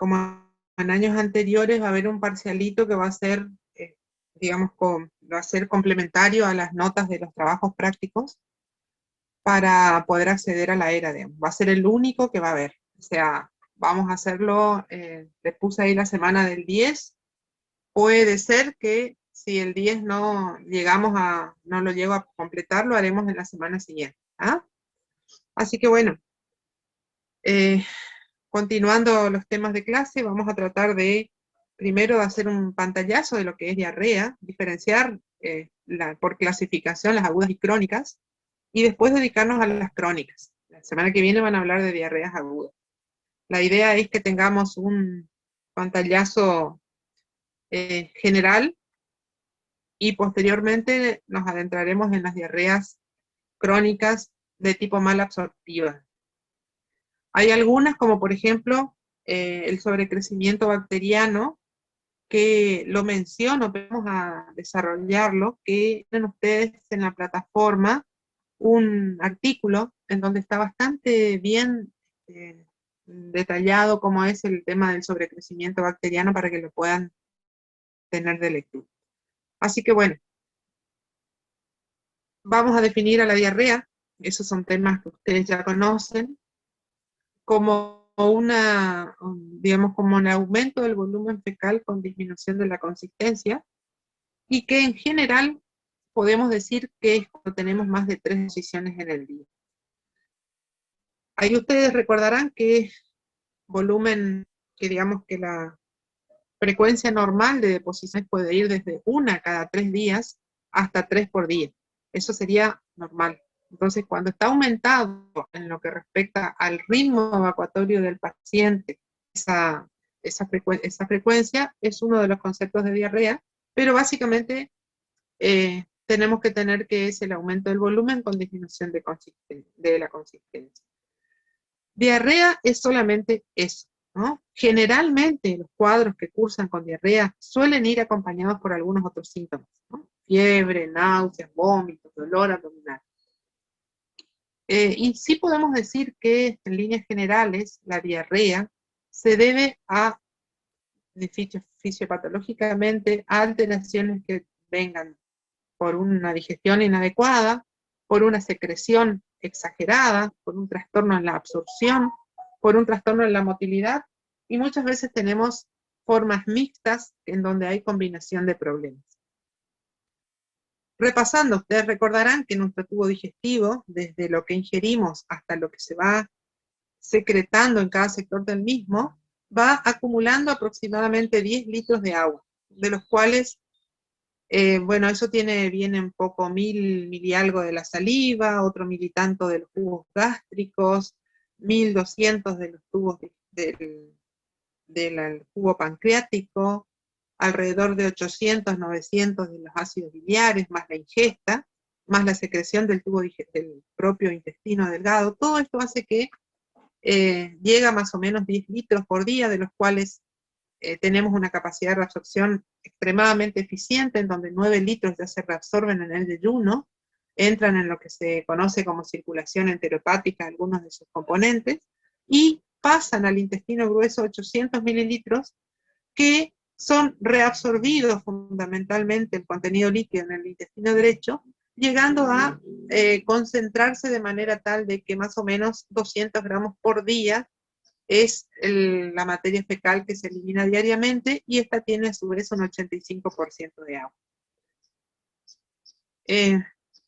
como en años anteriores, va a haber un parcialito que va a ser, digamos, va a ser complementario a las notas de los trabajos prácticos para poder acceder a la ERA, digamos. Va a ser el único que va a haber. O sea, vamos a hacerlo, les puse ahí la semana del 10. Puede ser que si el 10 no no lo llego a completar, lo haremos en la semana siguiente. ¿Ah? Así que bueno, eh, continuando los temas de clase, vamos a tratar de primero de hacer un pantallazo de lo que es diarrea, diferenciar por clasificación las agudas y crónicas, y después dedicarnos a las crónicas. La semana que viene van a hablar de diarreas agudas. La idea es que tengamos un pantallazo general y posteriormente nos adentraremos en las diarreas crónicas de tipo malabsortiva. Hay algunas, como por ejemplo el sobrecrecimiento bacteriano, que lo menciono, vamos a desarrollarlo, que tienen ustedes en la plataforma un artículo en donde está bastante bien detallado cómo es el tema del sobrecrecimiento bacteriano para que lo puedan tener de lectura. Así que bueno, vamos a definir a la diarrea, esos son temas que ustedes ya conocen, como digamos, como un aumento del volumen fecal con disminución de la consistencia, y que en general podemos decir que es cuando tenemos más de 3 posiciones en el día. Ahí ustedes recordarán que volumen, que digamos que la frecuencia normal de deposiciones puede ir desde 1 cada 3 días hasta 3 por día. Eso sería normal. Entonces, cuando está aumentado en lo que respecta al ritmo evacuatorio del paciente, esa frecuencia es uno de los conceptos de diarrea, pero básicamente tenemos que tener que es el aumento del volumen con disminución de la consistencia. Diarrea es solamente eso, ¿no? Generalmente los cuadros que cursan con diarrea suelen ir acompañados por algunos otros síntomas, ¿no? Fiebre, náuseas, vómitos, dolor abdominal. Y sí podemos decir que en líneas generales la diarrea se debe a, fisiopatológicamente, a alteraciones que vengan por una digestión inadecuada, por una secreción exagerada, por un trastorno en la absorción, por un trastorno en la motilidad, y muchas veces tenemos formas mixtas en donde hay combinación de problemas. Repasando, ustedes recordarán que nuestro tubo digestivo, desde lo que ingerimos hasta lo que se va secretando en cada sector del mismo, va acumulando aproximadamente 10 litros de agua, de los cuales bueno, eso viene un poco mil y algo de la saliva, otro mil y tanto de los tubos gástricos, 1200 de los tubos del tubo pancreático, alrededor de 800, 900 de los ácidos biliares, más la ingesta, más la secreción del propio intestino delgado. Todo esto hace que llega a más o menos 10 litros por día, de los cuales tenemos una capacidad de reabsorción extremadamente eficiente, en donde 9 litros ya se reabsorben en el ayuno, entran en lo que se conoce como circulación enterohepática, algunos de sus componentes, y pasan al intestino grueso 800 mililitros, que son reabsorbidos fundamentalmente el contenido líquido en el intestino derecho, llegando a concentrarse de manera tal de que más o menos 200 gramos por día es la materia fecal que se elimina diariamente, y esta tiene a su vez un 85% de agua.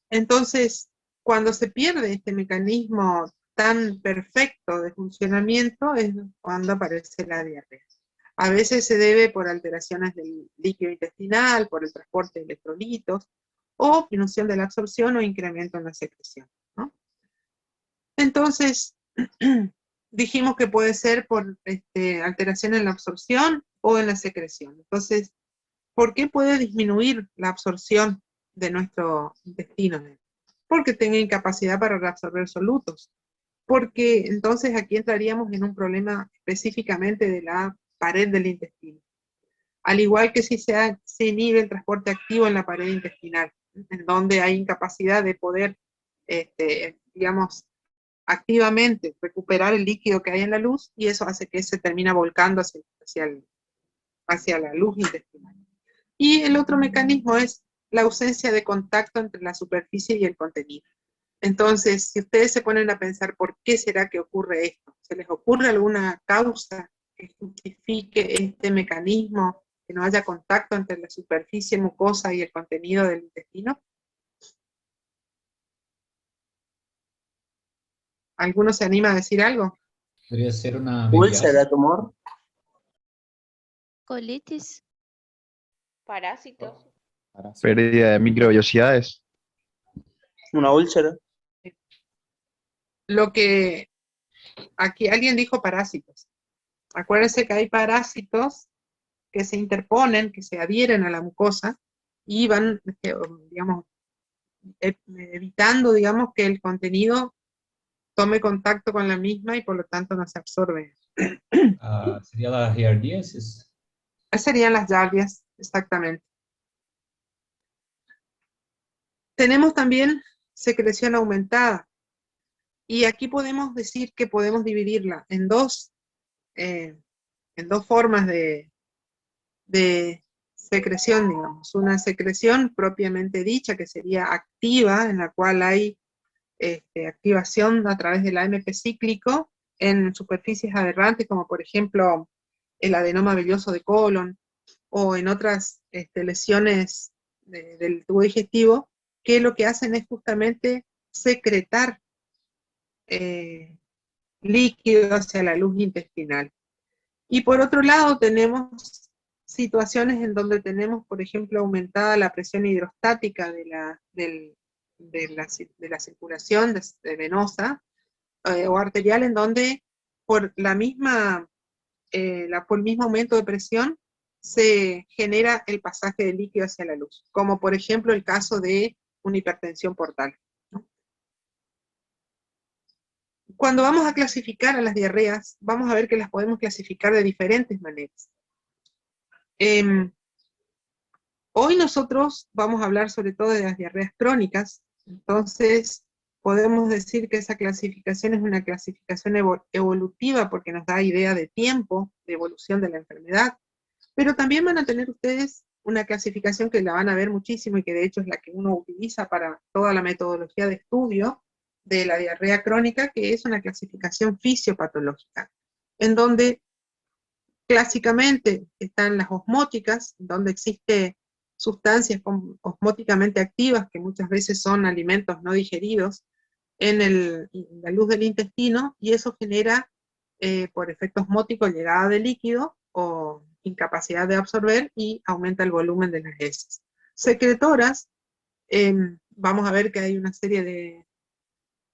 Entonces, cuando se pierde este mecanismo tan perfecto de funcionamiento es cuando aparece la diarrea. A veces se debe por alteraciones del líquido intestinal, por el transporte de electrolitos, o disminución de la absorción o incremento en la secreción, ¿no? Entonces, dijimos que puede ser por alteración en la absorción o en la secreción. Entonces, ¿por qué puede disminuir la absorción de nuestro intestino? Porque tenga incapacidad para reabsorber solutos. Porque entonces aquí entraríamos en un problema específicamente de la pared del intestino. Al igual que si se inhibe el transporte activo en la pared intestinal, en donde hay incapacidad de poder, digamos, activamente recuperar el líquido que hay en la luz, y eso hace que se termina volcando hacia la luz intestinal. Y el otro mecanismo es la ausencia de contacto entre la superficie y el contenido. Entonces, si ustedes se ponen a pensar por qué será que ocurre esto, ¿se les ocurre alguna causa que justifique este mecanismo, que no haya contacto entre la superficie mucosa y el contenido del intestino? ¿Alguno se anima a decir algo? Podría ser una Úlcera, mediasis. tumor. Colitis. Parásitos. Pérdida de microvellosidades. Una úlcera. Lo que aquí alguien dijo parásitos. Acuérdense que hay parásitos que se interponen, que se adhieren a la mucosa y van, digamos, evitando, digamos, que el contenido tome contacto con la misma y por lo tanto no se absorbe. Sería la giardiasis. Esas serían las yardias, exactamente. Tenemos también secreción aumentada. Y aquí podemos decir que podemos dividirla en dos formas de secreción, digamos. Una secreción propiamente dicha, que sería activa, en la cual hay activación a través del AMP cíclico en superficies aberrantes, como por ejemplo el adenoma velloso de colon, o en otras lesiones del tubo digestivo, que lo que hacen es justamente secretar líquido hacia la luz intestinal. Y por otro lado tenemos situaciones en donde tenemos, por ejemplo, aumentada la presión hidrostática de la circulación venosa o arterial, en donde por por el mismo aumento de presión se genera el pasaje de líquido hacia la luz, como por ejemplo el caso de una hipertensión portal. Cuando vamos a clasificar a las diarreas, vamos a ver que las podemos clasificar de diferentes maneras. Hoy nosotros vamos a hablar sobre todo de las diarreas crónicas, entonces podemos decir que esa clasificación es una clasificación evolutiva porque nos da idea de tiempo, de evolución de la enfermedad, pero también van a tener ustedes una clasificación que la van a ver muchísimo y que de hecho es la que uno utiliza para toda la metodología de estudio de la diarrea crónica, que es una clasificación fisiopatológica, en donde clásicamente están las osmóticas, donde existe sustancias osmóticamente activas, que muchas veces son alimentos no digeridos, en la luz del intestino, y eso genera, por efecto osmótico, llegada de líquido o incapacidad de absorber y aumenta el volumen de las heces. Secretoras, vamos a ver que hay una serie de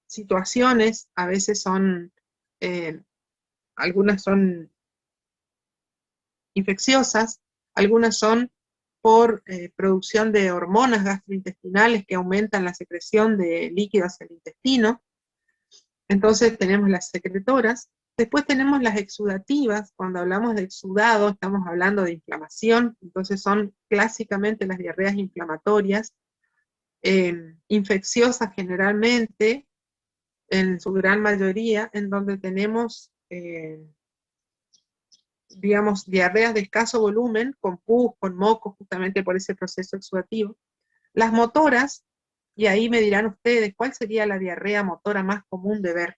situaciones, a veces son, algunas son infecciosas, algunas son por producción de hormonas gastrointestinales que aumentan la secreción de líquido hacia el intestino. Entonces tenemos las secretoras. Después tenemos las exudativas. Cuando hablamos de exudado estamos hablando de inflamación, entonces son clásicamente las diarreas inflamatorias, infecciosas generalmente, en su gran mayoría, en donde tenemos digamos, diarreas de escaso volumen, con pus, con moco, justamente por ese proceso exudativo. Las motoras, y ahí me dirán ustedes, ¿cuál sería la diarrea motora más común de ver?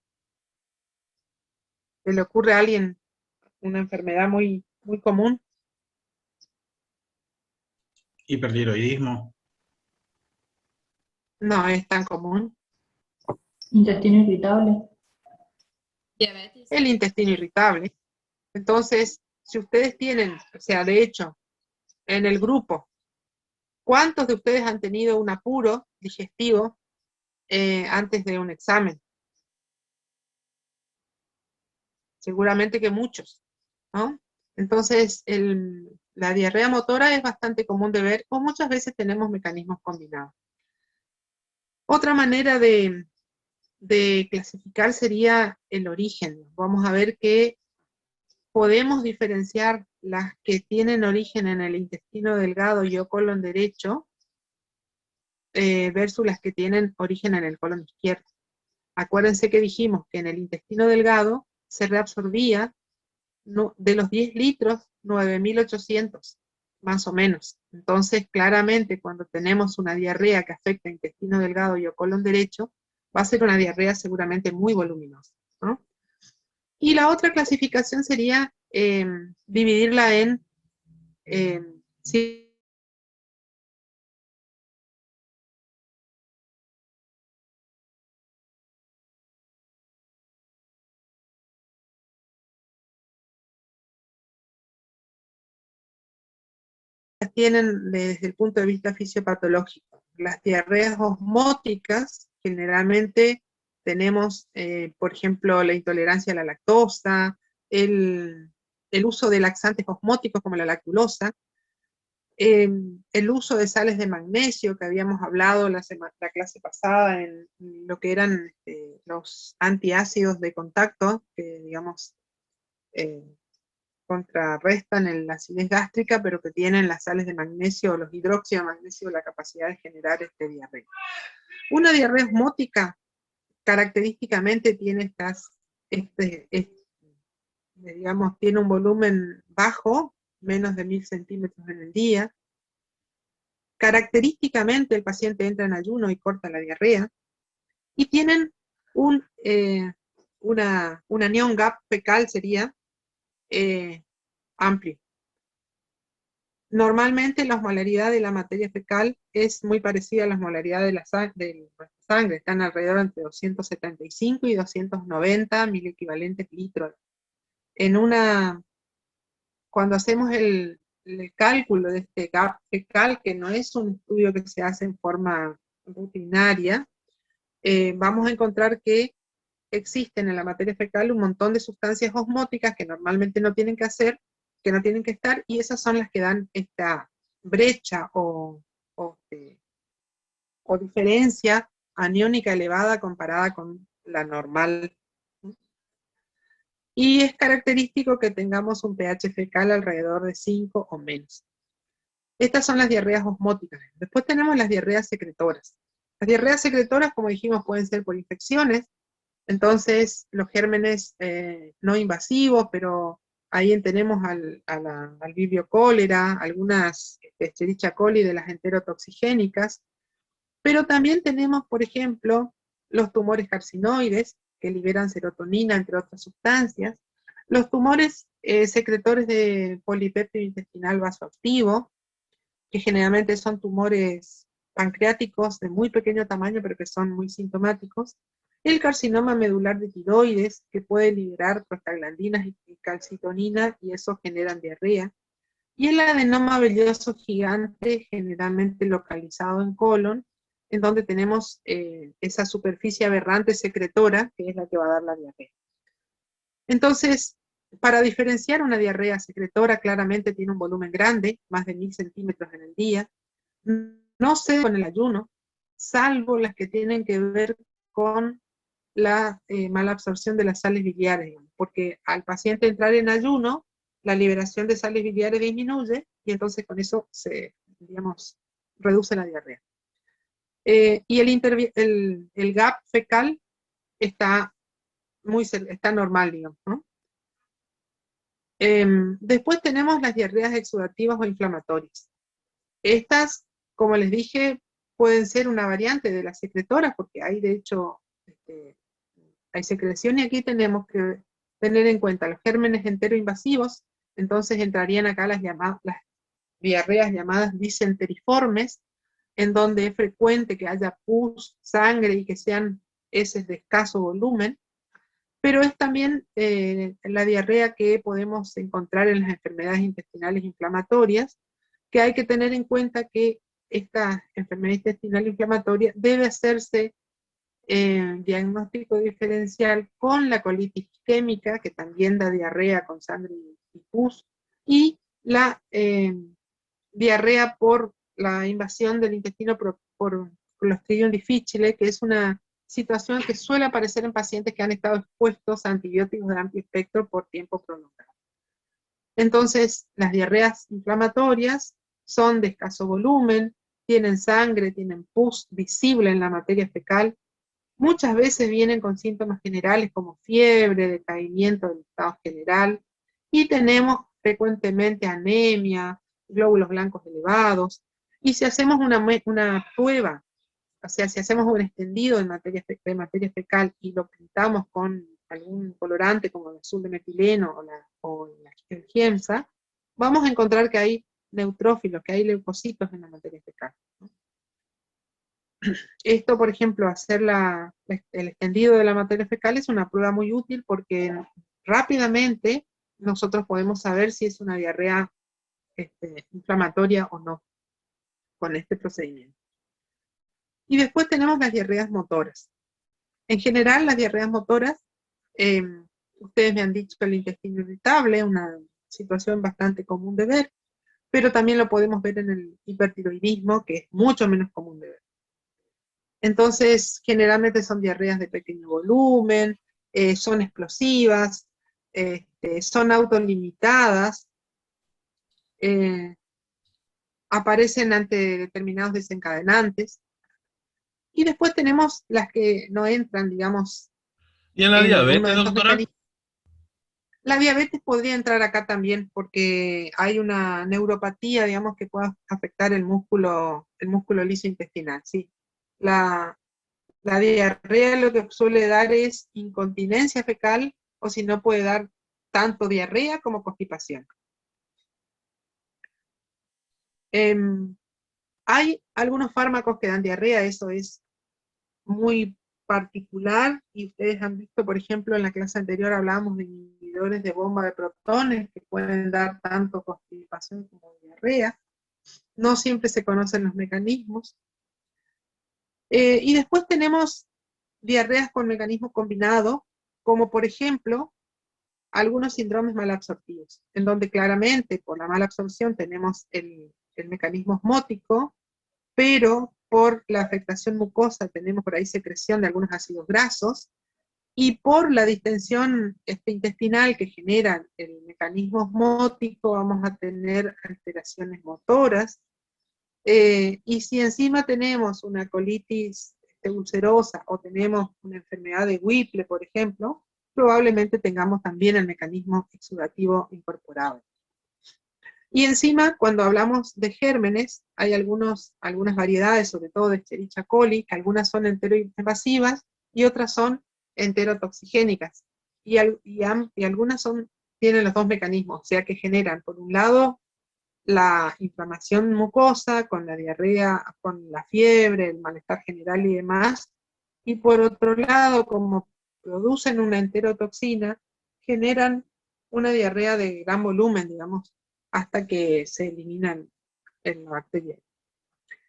¿Se le ocurre a alguien una enfermedad muy, muy común? Hipertiroidismo. No es tan común. Intestino irritable. Diabetes. El intestino irritable. Entonces, si ustedes tienen, o sea, de hecho, en el grupo, ¿cuántos de ustedes han tenido un apuro digestivo antes de un examen? Seguramente que muchos, ¿no? Entonces, la diarrea motora es bastante común de ver, o muchas veces tenemos mecanismos combinados. Otra manera de clasificar sería el origen. Vamos a ver que podemos diferenciar las que tienen origen en el intestino delgado y o colon derecho versus las que tienen origen en el colon izquierdo. Acuérdense que dijimos que en el intestino delgado se reabsorbía de los 10 litros, 9.800, más o menos. Entonces, claramente, cuando tenemos una diarrea que afecta intestino delgado y o colon derecho, va a ser una diarrea seguramente muy voluminosa, ¿no? Y la otra clasificación sería dividirla en si tienen desde el punto de vista fisiopatológico. Las diarreas osmóticas, generalmente tenemos, por ejemplo, la intolerancia a la lactosa, el uso de laxantes osmóticos como la lactulosa, el uso de sales de magnesio, que habíamos hablado la clase pasada en lo que eran los antiácidos de contacto, que digamos contrarrestan en la acidez gástrica, pero que tienen las sales de magnesio o los hidróxidos de magnesio la capacidad de generar diarrea. Una diarrea osmótica característicamente tiene digamos, tiene un volumen bajo, menos de 1000 centímetros en el día. Característicamente el paciente entra en ayuno y corta la diarrea, y tienen una anión gap fecal, sería amplio. Normalmente la osmolaridad de la materia fecal es muy parecida a la osmolaridad de la sangre, están alrededor entre 275 y 290 milequivalentes litros. Cuando hacemos el cálculo de este gap fecal, que no es un estudio que se hace en forma rutinaria, vamos a encontrar que existen en la materia fecal un montón de sustancias osmóticas que normalmente no tienen que estar, y esas son las que dan esta brecha o diferencia aniónica elevada comparada con la normal. Y es característico que tengamos un pH fecal alrededor de 5 o menos. Estas son las diarreas osmóticas. Después tenemos las diarreas secretoras. Las diarreas secretoras, como dijimos, pueden ser por infecciones. Entonces, los gérmenes no invasivos, pero ahí tenemos al vibrio cólera, algunas Escherichia coli de las enterotoxigénicas, pero también tenemos, por ejemplo, los tumores carcinoides, que liberan serotonina, entre otras sustancias, los tumores secretores de polipéptido intestinal vasoactivo, que generalmente son tumores pancreáticos de muy pequeño tamaño, pero que son muy sintomáticos, el carcinoma medular de tiroides, que puede liberar prostaglandinas y calcitonina, y eso generan diarrea, y el adenoma bilioso gigante, generalmente localizado en colon, en donde tenemos esa superficie aberrante secretora, que es la que va a dar la diarrea. Entonces, para diferenciar una diarrea secretora, claramente tiene un volumen grande, más de 1000 centímetros en el día, no cede con el ayuno, salvo las que tienen que ver con la mala absorción de las sales biliares, digamos, porque al paciente entrar en ayuno, la liberación de sales biliares disminuye, y entonces con eso se, digamos, reduce la diarrea. Y el gap fecal está normal, digamos, ¿no? Después tenemos las diarreas exudativas o inflamatorias. Estas, como les dije, pueden ser una variante de las secretoras, porque hay de hecho, hay secreción, y aquí tenemos que tener en cuenta los gérmenes enteroinvasivos. Entonces entrarían acá las diarreas llamadas disenteriformes, en donde es frecuente que haya pus, sangre, y que sean heces de escaso volumen. Pero es también la diarrea que podemos encontrar en las enfermedades intestinales inflamatorias, que hay que tener en cuenta que esta enfermedad intestinal inflamatoria debe hacerse diagnóstico diferencial con la colitis isquémica, que también da diarrea con sangre y pus, y la diarrea por la invasión del intestino por Clostridium difficile, que es una situación que suele aparecer en pacientes que han estado expuestos a antibióticos de amplio espectro por tiempo prolongado. Entonces, las diarreas inflamatorias son de escaso volumen, tienen sangre, tienen pus visible en la materia fecal, Muchas veces vienen con síntomas generales como fiebre, decaimiento del estado general, y tenemos frecuentemente anemia, glóbulos blancos elevados, y si hacemos una prueba, o sea, si hacemos un extendido de materia fecal y lo pintamos con algún colorante como el azul de metileno el giemsa, vamos a encontrar que hay neutrófilos, que hay leucocitos en la materia fecal, ¿no? Esto, por ejemplo, hacer el extendido de la materia fecal es una prueba muy útil porque rápidamente nosotros podemos saber si es una diarrea inflamatoria o no con este procedimiento. Y después tenemos las diarreas motoras. En general, las diarreas motoras, ustedes me han dicho que el intestino irritable, una situación bastante común de ver, pero también lo podemos ver en el hipertiroidismo, que es mucho menos común de ver. Entonces, generalmente son diarreas de pequeño volumen, son explosivas, son autolimitadas, aparecen ante determinados desencadenantes, y después tenemos las que no entran, digamos, ¿Y en la uno diabetes, de estos doctora? mecanismos. La diabetes podría entrar acá también, porque hay una neuropatía, digamos, que puede afectar el músculo liso intestinal, sí. La diarrea lo que suele dar es incontinencia fecal, o si no puede dar tanto diarrea como constipación. Hay algunos fármacos que dan diarrea, eso es muy particular, y ustedes han visto, por ejemplo, en la clase anterior hablábamos de inhibidores de bomba de protones que pueden dar tanto constipación como diarrea. No siempre se conocen los mecanismos. Y después tenemos diarreas con mecanismo combinado, como por ejemplo algunos síndromes malabsortivos, en donde claramente por la mala absorción tenemos el mecanismo osmótico, pero por la afectación mucosa tenemos por ahí secreción de algunos ácidos grasos, y por la distensión intestinal que genera el mecanismo osmótico vamos a tener alteraciones motoras, y si encima tenemos una colitis ulcerosa o tenemos una enfermedad de Whipple, por ejemplo, probablemente tengamos también el mecanismo exudativo incorporado. Y encima, cuando hablamos de gérmenes, hay algunas variedades, sobre todo de Escherichia coli, que algunas son enteroinvasivas y otras son enterotoxigénicas. Y algunas tienen los dos mecanismos, o sea que generan, por un lado, la inflamación mucosa, con la diarrea, con la fiebre, el malestar general y demás, y por otro lado, como producen una enterotoxina, generan una diarrea de gran volumen, digamos, hasta que se eliminan en la bacteria.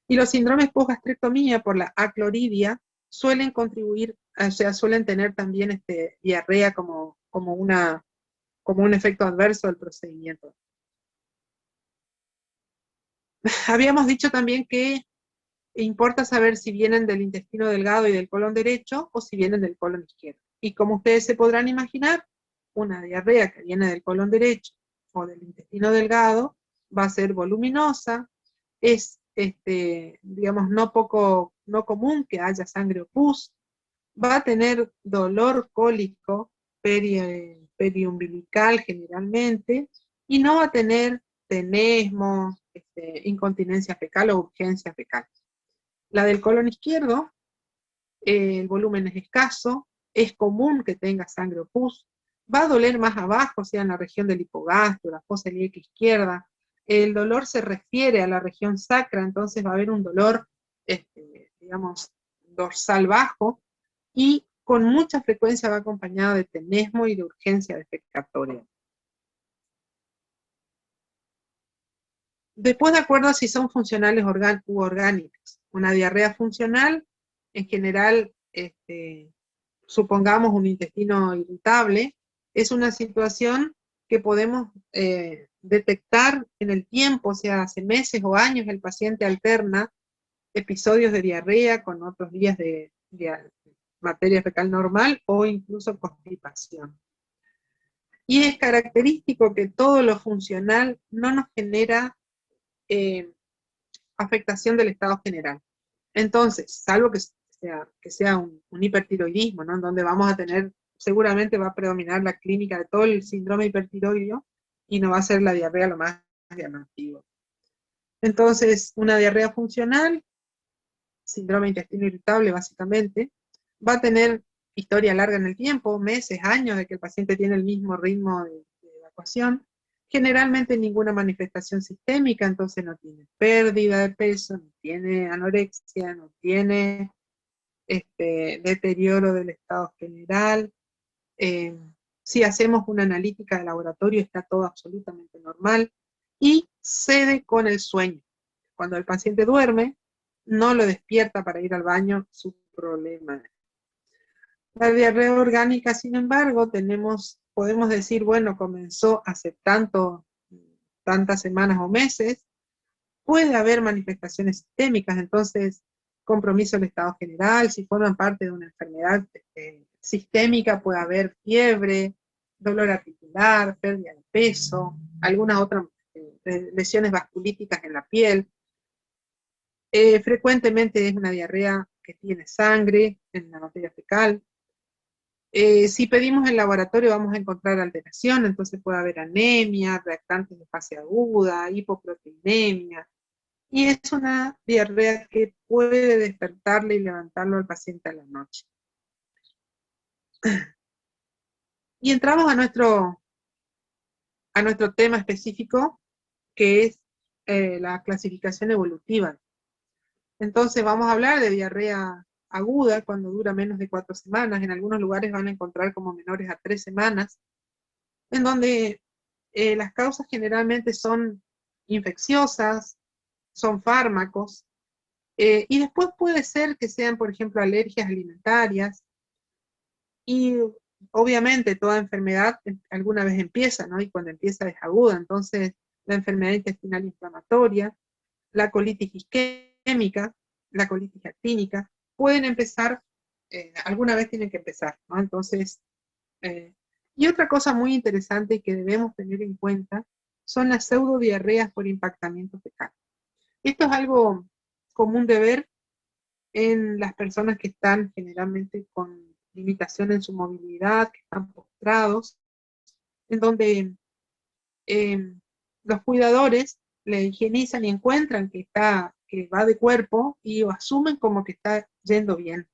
Y los síndromes post-gastrectomía por la acloridia suelen contribuir, o sea, suelen tener también diarrea como un efecto adverso del procedimiento. Habíamos dicho también que importa saber si vienen del intestino delgado y del colon derecho o si vienen del colon izquierdo. Y como ustedes se podrán imaginar, una diarrea que viene del colon derecho o del intestino delgado va a ser voluminosa, es, digamos, no común que haya sangre o pus, va a tener dolor cólico periumbilical generalmente, y no va a tener tenesmo, incontinencia fecal o urgencia fecal. La del colon izquierdo, el volumen es escaso, es común que tenga sangre o pus, va a doler más abajo, o sea, en la región del hipogastro, la fosa ilíaca izquierda. El dolor se refiere a la región sacra, entonces va a haber un dolor, digamos, dorsal bajo, y con mucha frecuencia va acompañado de tenesmo y de urgencia defecatoria. Después, de acuerdo a si son funcionales u orgánicas. Una diarrea funcional, en general, supongamos un intestino irritable, es una situación que podemos detectar en el tiempo, o sea, hace meses o años el paciente alterna episodios de diarrea con otros días de materia fecal normal o incluso constipación. Y es característico que todo lo funcional no nos genera afectación del estado general. Entonces, salvo que que sea un hipertiroidismo, ¿no? En donde vamos a tener, seguramente va a predominar la clínica de todo el síndrome hipertiroideo y no va a ser la diarrea lo más llamativo. Entonces, una diarrea funcional, síndrome de intestino irritable básicamente, va a tener historia larga en el tiempo, meses, años de que el paciente tiene el mismo ritmo de evacuación, generalmente ninguna manifestación sistémica, entonces no tiene pérdida de peso, no tiene anorexia, no tiene deterioro del estado general. Si hacemos una analítica de laboratorio está todo absolutamente normal y cede con el sueño. Cuando el paciente duerme, no lo despierta para ir al baño, su problema. La diarrea orgánica, sin embargo, podemos decir, bueno, comenzó hace tantas semanas o meses, puede haber manifestaciones sistémicas, entonces compromiso del estado general, si forman parte de una enfermedad sistémica, puede haber fiebre, dolor articular, pérdida de peso, algunas otras lesiones vasculíticas en la piel. Frecuentemente es una diarrea que tiene sangre en la materia fecal. Si pedimos el laboratorio vamos a encontrar alteración, entonces puede haber anemia, reactantes de fase aguda, hipoproteinemia, y es una diarrea que puede despertarle y levantarlo al paciente a la noche. Y entramos a nuestro tema específico, que es la clasificación evolutiva. Entonces vamos a hablar de diarrea aguda cuando dura menos de 4 semanas, en algunos lugares van a encontrar como menores a 3 semanas, en donde las causas generalmente son infecciosas, son fármacos, y después puede ser que sean, por ejemplo, alergias alimentarias, y obviamente toda enfermedad alguna vez empieza, ¿no? Y cuando empieza es aguda, entonces la enfermedad intestinal inflamatoria, la colitis isquémica, la colitis actínica, pueden empezar, alguna vez tienen que empezar, ¿no? Entonces, y otra cosa muy interesante que debemos tener en cuenta son las pseudodiarreas por impactamiento fecal. Esto es algo común de ver en las personas que están generalmente con limitación en su movilidad, que están postrados, en donde los cuidadores le higienizan y encuentran que va de cuerpo y asumen como que está yendo bien.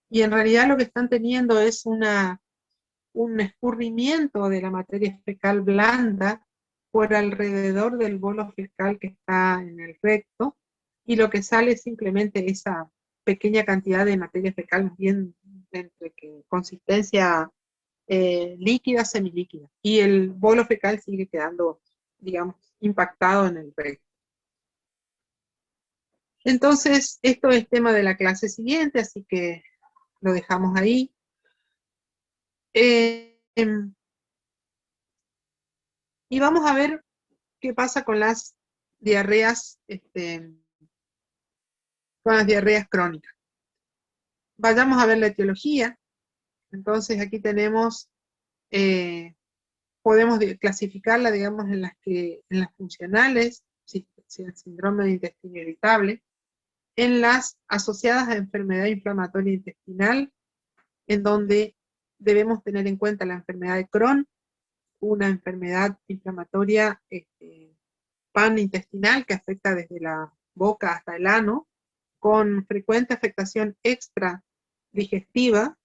Y en realidad lo que están teniendo es un escurrimiento de la materia fecal blanda por alrededor del bolo fecal que está en el recto, y lo que sale es simplemente esa pequeña cantidad de materia fecal bien entre consistencia líquida, semilíquida, y el bolo fecal sigue quedando, digamos, impactado en el recto. Entonces, esto es tema de la clase siguiente, así que lo dejamos ahí. Y vamos a ver qué pasa con las diarreas, crónicas. Vayamos a ver la etiología. Entonces aquí tenemos, podemos clasificarla, digamos, en las funcionales, si el síndrome de intestino irritable, en las asociadas a enfermedad inflamatoria intestinal, en donde debemos tener en cuenta la enfermedad de Crohn, una enfermedad inflamatoria panintestinal que afecta desde la boca hasta el ano, con frecuente afectación extradigestiva,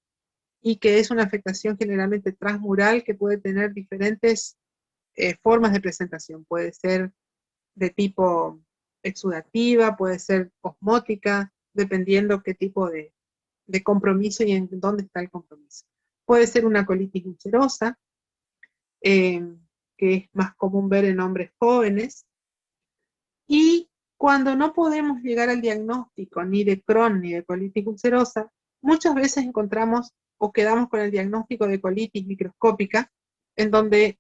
y que es una afectación generalmente transmural que puede tener diferentes formas de presentación. Puede ser de tipo exudativa, puede ser osmótica, dependiendo qué tipo de compromiso y en dónde está el compromiso. Puede ser una colitis ulcerosa, que es más común ver en hombres jóvenes, y cuando no podemos llegar al diagnóstico ni de Crohn ni de colitis ulcerosa, muchas veces encontramos o quedamos con el diagnóstico de colitis microscópica, en donde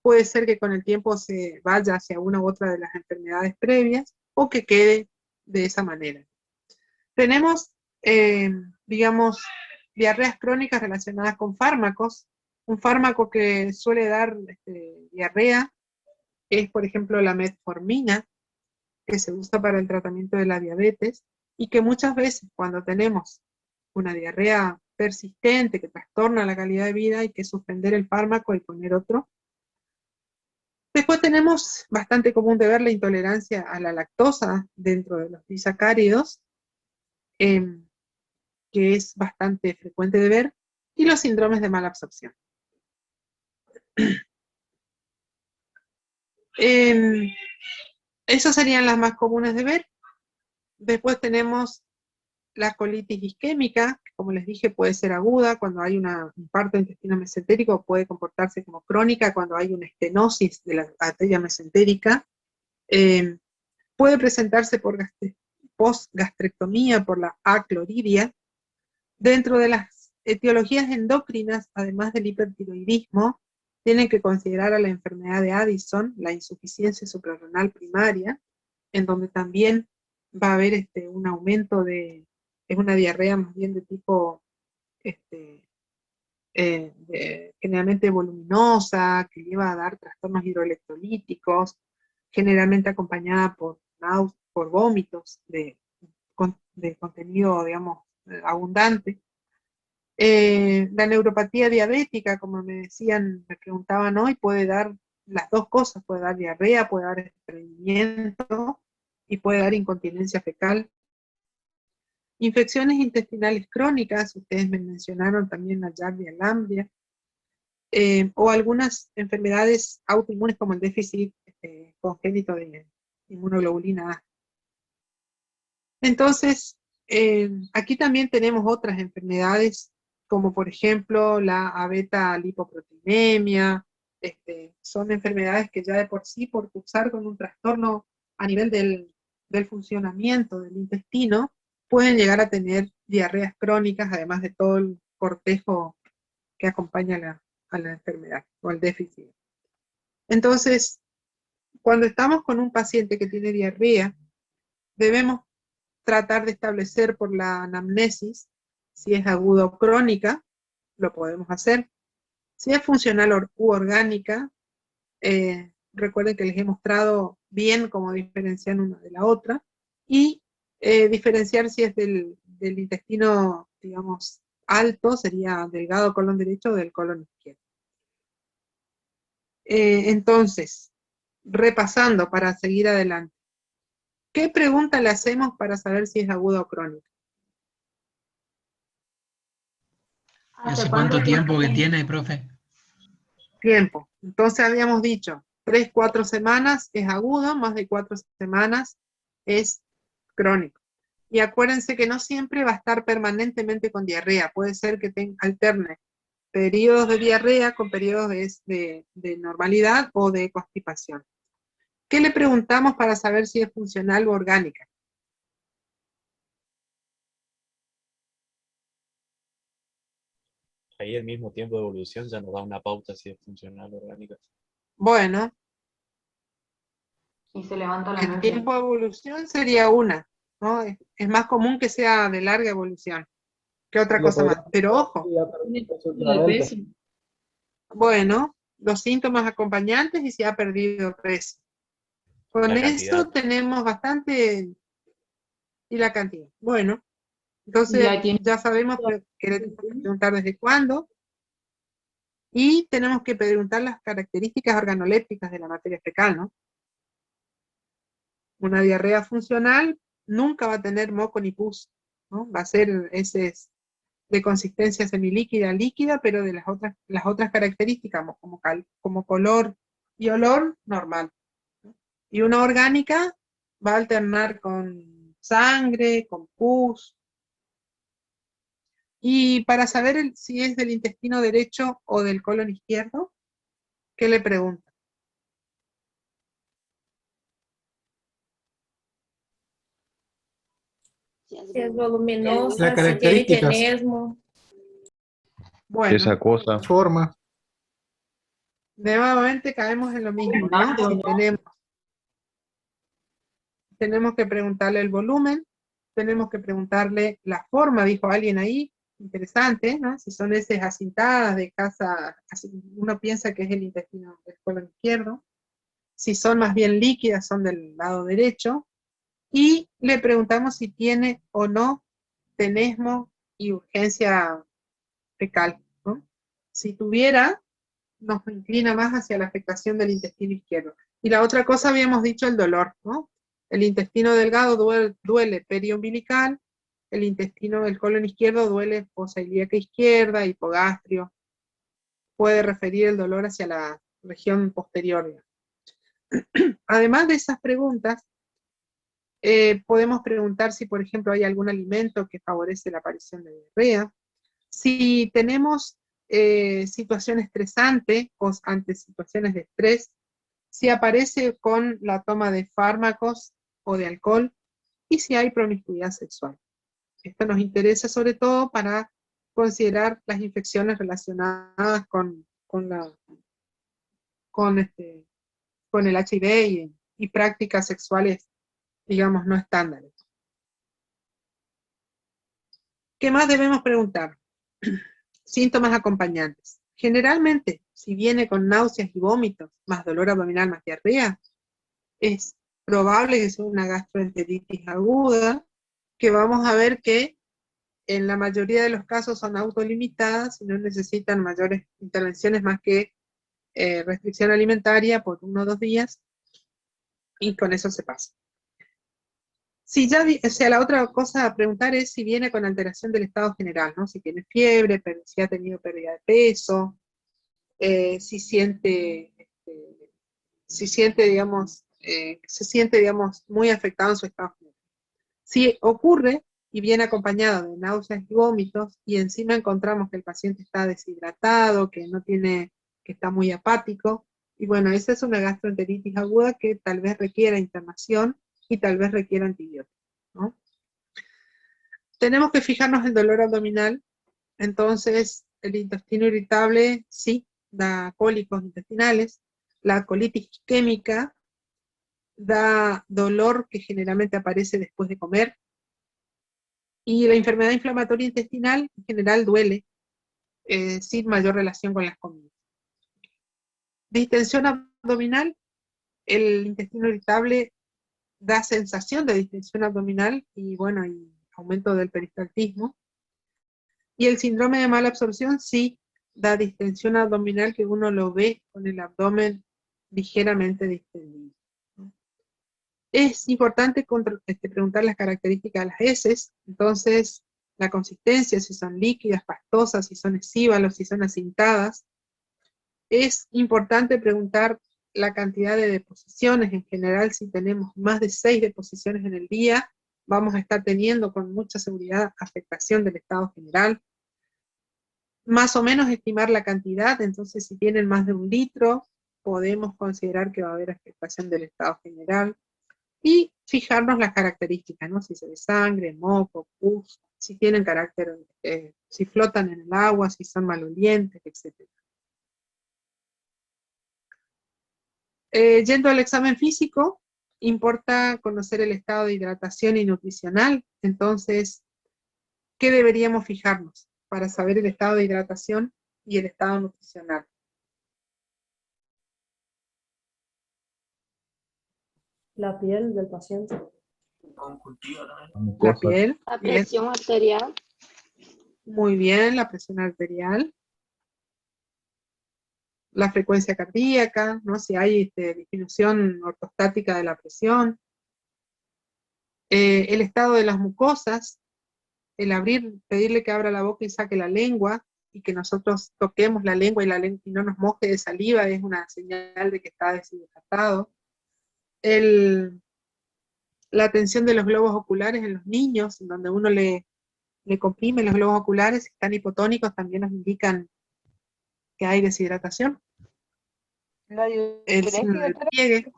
puede ser que con el tiempo se vaya hacia una u otra de las enfermedades previas, o que quede de esa manera. Tenemos, digamos, diarreas crónicas relacionadas con fármacos. Un fármaco que suele dar diarrea es, por ejemplo, la metformina, que se usa para el tratamiento de la diabetes, y que muchas veces cuando tenemos una diarrea persistente que trastorna la calidad de vida, hay que suspender el fármaco y poner otro. Después tenemos, bastante común de ver, la intolerancia a la lactosa dentro de los disacáridos, que es bastante frecuente de ver, y los síndromes de mala absorción. Esas serían las más comunes de ver. Después tenemos la colitis isquémica, que como les dije puede ser aguda cuando hay un infarto intestino mesentérico, puede comportarse como crónica cuando hay una estenosis de la arteria mesentérica. Puede presentarse por postgastrectomía, por la acloridia. Dentro de las etiologías endocrinas, además del hipertiroidismo, tienen que considerar a la enfermedad de Addison, la insuficiencia suprarrenal primaria, en donde también va a haber un aumento es una diarrea más bien de tipo generalmente voluminosa, que lleva a dar trastornos hidroelectrolíticos, generalmente acompañada por vómitos de contenido, digamos, abundante. La neuropatía diabética, como me decían, me preguntaban hoy, puede dar las dos cosas, puede dar diarrea, puede dar estreñimiento y puede dar incontinencia fecal. Infecciones intestinales crónicas, ustedes me mencionaron también la Giardia lamblia, o algunas enfermedades autoinmunes como el déficit congénito de inmunoglobulina A. Entonces, aquí también tenemos otras enfermedades, como por ejemplo la abeta-lipoproteinemia. Son enfermedades que ya de por sí, por cursar con un trastorno a nivel del funcionamiento del intestino, pueden llegar a tener diarreas crónicas, además de todo el cortejo que acompaña a la enfermedad o al déficit. Entonces, cuando estamos con un paciente que tiene diarrea, debemos tratar de establecer por la anamnesis si es aguda o crónica, lo podemos hacer. Si es funcional u orgánica, recuerden que les he mostrado bien cómo diferenciar una de la otra, y diferenciar si es del intestino, digamos, alto, sería delgado colon derecho o del colon izquierdo. Entonces, repasando para seguir adelante, ¿qué pregunta le hacemos para saber si es aguda o crónica? ¿Hace cuánto tiempo que tiene, profe? Tiempo. Entonces habíamos dicho, 3-4 semanas es agudo, más de 4 semanas es crónico. Y acuérdense que no siempre va a estar permanentemente con diarrea, puede ser que alterne periodos de diarrea con periodos de normalidad o de constipación. ¿Qué le preguntamos para saber si es funcional o orgánica? Ahí el mismo tiempo de evolución ya nos da una pauta si es funcional o orgánica. Bueno, Y se levanta la el noche. tiempo de evolución sería una, ¿no? Es más común que sea de larga evolución que otra cosa más. Pero ojo, bueno, los síntomas acompañantes y si ha perdido peso. Con La esto cantidad. tenemos bastante, y la cantidad. Bueno, entonces ya sabemos que le tenemos que preguntar desde cuándo, y tenemos que preguntar las características organolépticas de la materia fecal, ¿no? Una diarrea funcional nunca va a tener moco ni pus, ¿no? Va a ser de consistencia semilíquida, líquida, pero de las otras características, como color y olor, normal. Y una orgánica va a alternar con sangre, con pus. Y para saber si es del intestino derecho o del colon izquierdo, ¿qué le pregunta? Si es voluminosa, Las si tiene características. tenesmo. Bueno, Esa cosa. Forma. nuevamente caemos en lo mismo, ¿no? Si tenemos que preguntarle el volumen, tenemos que preguntarle la forma, dijo alguien ahí, interesante, ¿no? Si son heces acintadas de casa, uno piensa que es el intestino del colon izquierdo. Si son más bien líquidas, son del lado derecho. Y le preguntamos si tiene o no tenesmo y urgencia fecal, ¿no? Si tuviera, nos inclina más hacia la afectación del intestino izquierdo. Y la otra cosa habíamos dicho, el dolor, ¿no? El intestino delgado duele periumbilical, el colon izquierdo duele fosa ilíaca izquierda, hipogastrio. Puede referir el dolor hacia la región posterior. Además de esas preguntas, podemos preguntar si, por ejemplo, hay algún alimento que favorece la aparición de diarrea. Si tenemos situación estresante o ante situaciones de estrés, si aparece con la toma de fármacos o de alcohol, y si hay promiscuidad sexual. Esto nos interesa sobre todo para considerar las infecciones relacionadas con el HIV y prácticas sexuales, digamos, no estándares. ¿Qué más debemos preguntar? Síntomas acompañantes. Generalmente, si viene con náuseas y vómitos, más dolor abdominal, más diarrea, es probable que sea una gastroenteritis aguda, que vamos a ver que en la mayoría de los casos son autolimitadas y no necesitan mayores intervenciones más que restricción alimentaria por 1 o 2 días, y con eso se pasa. Si ya, la otra cosa a preguntar es si viene con alteración del estado general, ¿no? Si tiene fiebre, si ha tenido pérdida de peso, si siente, digamos, se siente, digamos, muy afectado en su estado general. Si ocurre y viene acompañado de náuseas y vómitos, y encima encontramos que el paciente está deshidratado, que está muy apático, y bueno, esa es una gastroenteritis aguda que tal vez requiera internación y tal vez requiera antibióticos, ¿no? Tenemos que fijarnos en el dolor abdominal. Entonces, el intestino irritable sí da cólicos intestinales, la colitis isquémica da dolor que generalmente aparece después de comer, y la enfermedad inflamatoria intestinal en general duele, sin mayor relación con las comidas. Distensión abdominal, el intestino irritable da sensación de distensión abdominal y bueno, y aumento del peristaltismo. Y el síndrome de mala absorción sí da distensión abdominal, que uno lo ve con el abdomen ligeramente distendido. Es importante preguntar las características de las heces, entonces la consistencia, si son líquidas, pastosas, si son escíbalos, si son acintadas. Es importante preguntar la cantidad de deposiciones. En general, si tenemos más de 6 deposiciones en el día, vamos a estar teniendo con mucha seguridad afectación del estado general. Más o menos estimar la cantidad, entonces si tienen más de 1 litro, podemos considerar que va a haber afectación del estado general. Y fijarnos las características, ¿no? Si se ve sangre, moco, pus, si tienen carácter, si flotan en el agua, si son malolientes, etc. Yendo al examen físico, importa conocer el estado de hidratación y nutricional. Entonces, ¿qué deberíamos fijarnos para saber el estado de hidratación y el estado nutricional? La piel del paciente. La piel. La Bien. presión arterial. Muy bien, la presión arterial. La frecuencia cardíaca, ¿no? Si hay disminución ortostática de la presión. El estado de las mucosas, el pedirle que abra la boca y saque la lengua, y que nosotros toquemos la lengua y no nos moje de saliva, es una señal de que está deshidratado. La tensión de los globos oculares en los niños, en donde uno le comprime los globos oculares, si están hipotónicos, también nos indican que hay deshidratación. La El signo del pliegue.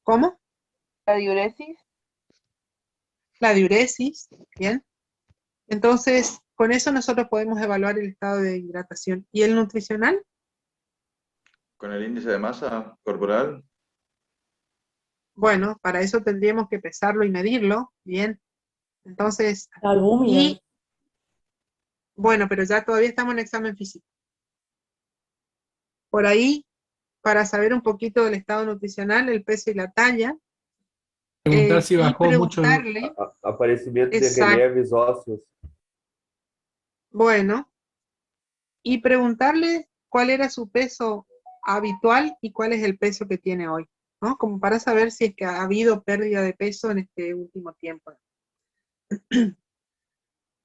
¿Cómo? La diuresis. La diuresis, bien. Entonces, con eso nosotros podemos evaluar el estado de hidratación. ¿Y el nutricional? Con el índice de masa corporal. Bueno, para eso tendríamos que pesarlo y medirlo, bien. Entonces, albúmina. Bueno, pero ya todavía estamos en examen físico. Por ahí, para saber un poquito del estado nutricional, el peso y la talla. Preguntar si bajó mucho. Aparecimiento de Exacto. relieves óseos. Bueno, y preguntarle cuál era su peso habitual y cuál es el peso que tiene hoy, ¿no? Como para saber si es que ha habido pérdida de peso en este último tiempo.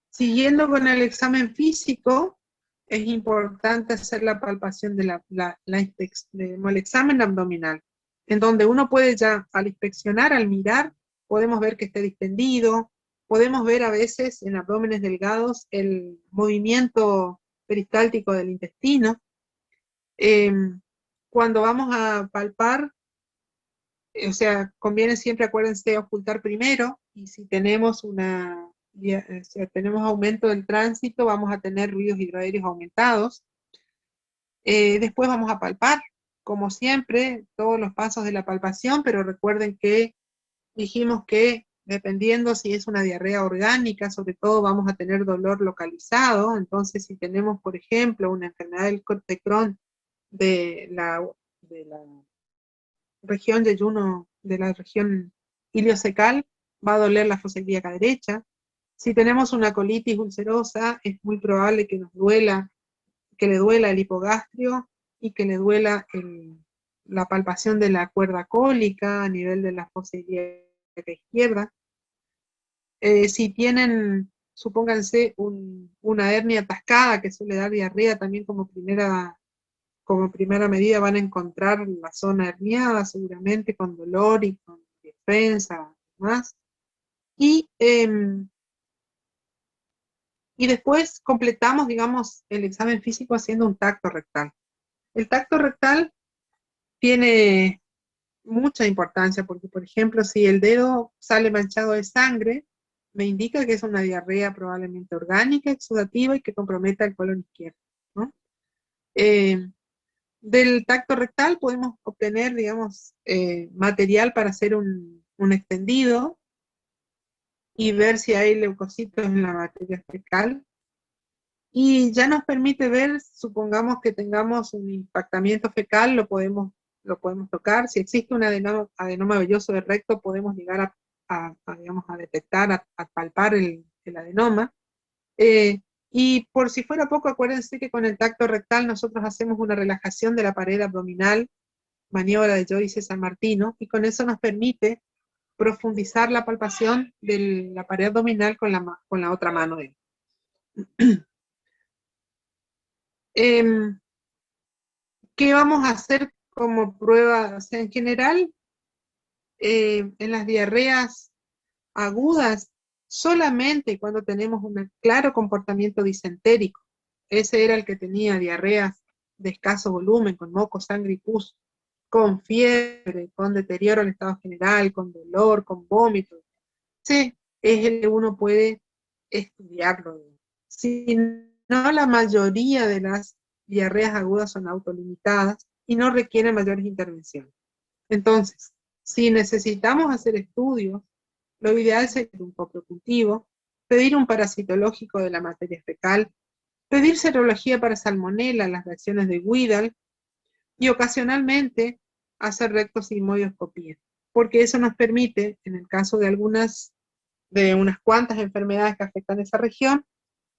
Siguiendo con el examen físico, es importante hacer la palpación de el examen abdominal, en donde uno puede ya, al inspeccionar, al mirar, podemos ver que esté distendido, podemos ver a veces en abdómenes delgados el movimiento peristáltico del intestino. Cuando vamos a palpar, o sea, conviene siempre, acuérdense, ocultar primero, y si tenemos si tenemos aumento del tránsito, vamos a tener ruidos hidroaéreos aumentados. Después vamos a palpar, como siempre, todos los pasos de la palpación, pero recuerden que dijimos que dependiendo si es una diarrea orgánica, sobre todo vamos a tener dolor localizado. Entonces, si tenemos, por ejemplo, una enfermedad del de Crohn de la región de Yeyuno, de la región iliocecal, va a doler la fosa ilíaca derecha. Si tenemos una colitis ulcerosa, es muy probable que le duela el hipogastrio y que le duela la palpación de la cuerda cólica a nivel de la fosa ilíaca izquierda. Si tienen, supónganse, una hernia atascada que suele dar diarrea, también como primera medida van a encontrar la zona herniada, seguramente con dolor y con defensa, más. Y después completamos, digamos, el examen físico haciendo un tacto rectal. El tacto rectal tiene mucha importancia porque, por ejemplo, si el dedo sale manchado de sangre, me indica que es una diarrea probablemente orgánica, exudativa y que comprometa el colon izquierdo, ¿no? Del tacto rectal podemos obtener, digamos, material para hacer un extendido y ver si hay leucocitos en la materia fecal. Y ya nos permite ver, supongamos que tengamos un impactamiento fecal, lo podemos tocar. Si existe un adenoma velloso del recto, podemos llegar digamos, a detectar, a palpar el adenoma. Y por si fuera poco, acuérdense que con el tacto rectal nosotros hacemos una relajación de la pared abdominal, maniobra de Joyce San Martino, y con eso nos permite profundizar la palpación de la pared abdominal con la otra mano. ¿Qué vamos a hacer como prueba? O sea, en general, en las diarreas agudas, solamente cuando tenemos un claro comportamiento disentérico. Ese era el que tenía diarreas de escaso volumen, con moco, sangre y pus, con fiebre, con deterioro en estado general, con dolor, con vómito. Sí, es el que uno puede estudiarlo. Si no, la mayoría de las diarreas agudas son autolimitadas y no requieren mayores intervenciones. Entonces, si necesitamos hacer estudios, lo ideal sería un coprocultivo, pedir un parasitológico de la materia fecal, pedir serología para salmonela, las reacciones de Widal, y ocasionalmente hacer rectosigmoidoscopía, porque eso nos permite, en el caso de unas cuantas enfermedades que afectan esa región,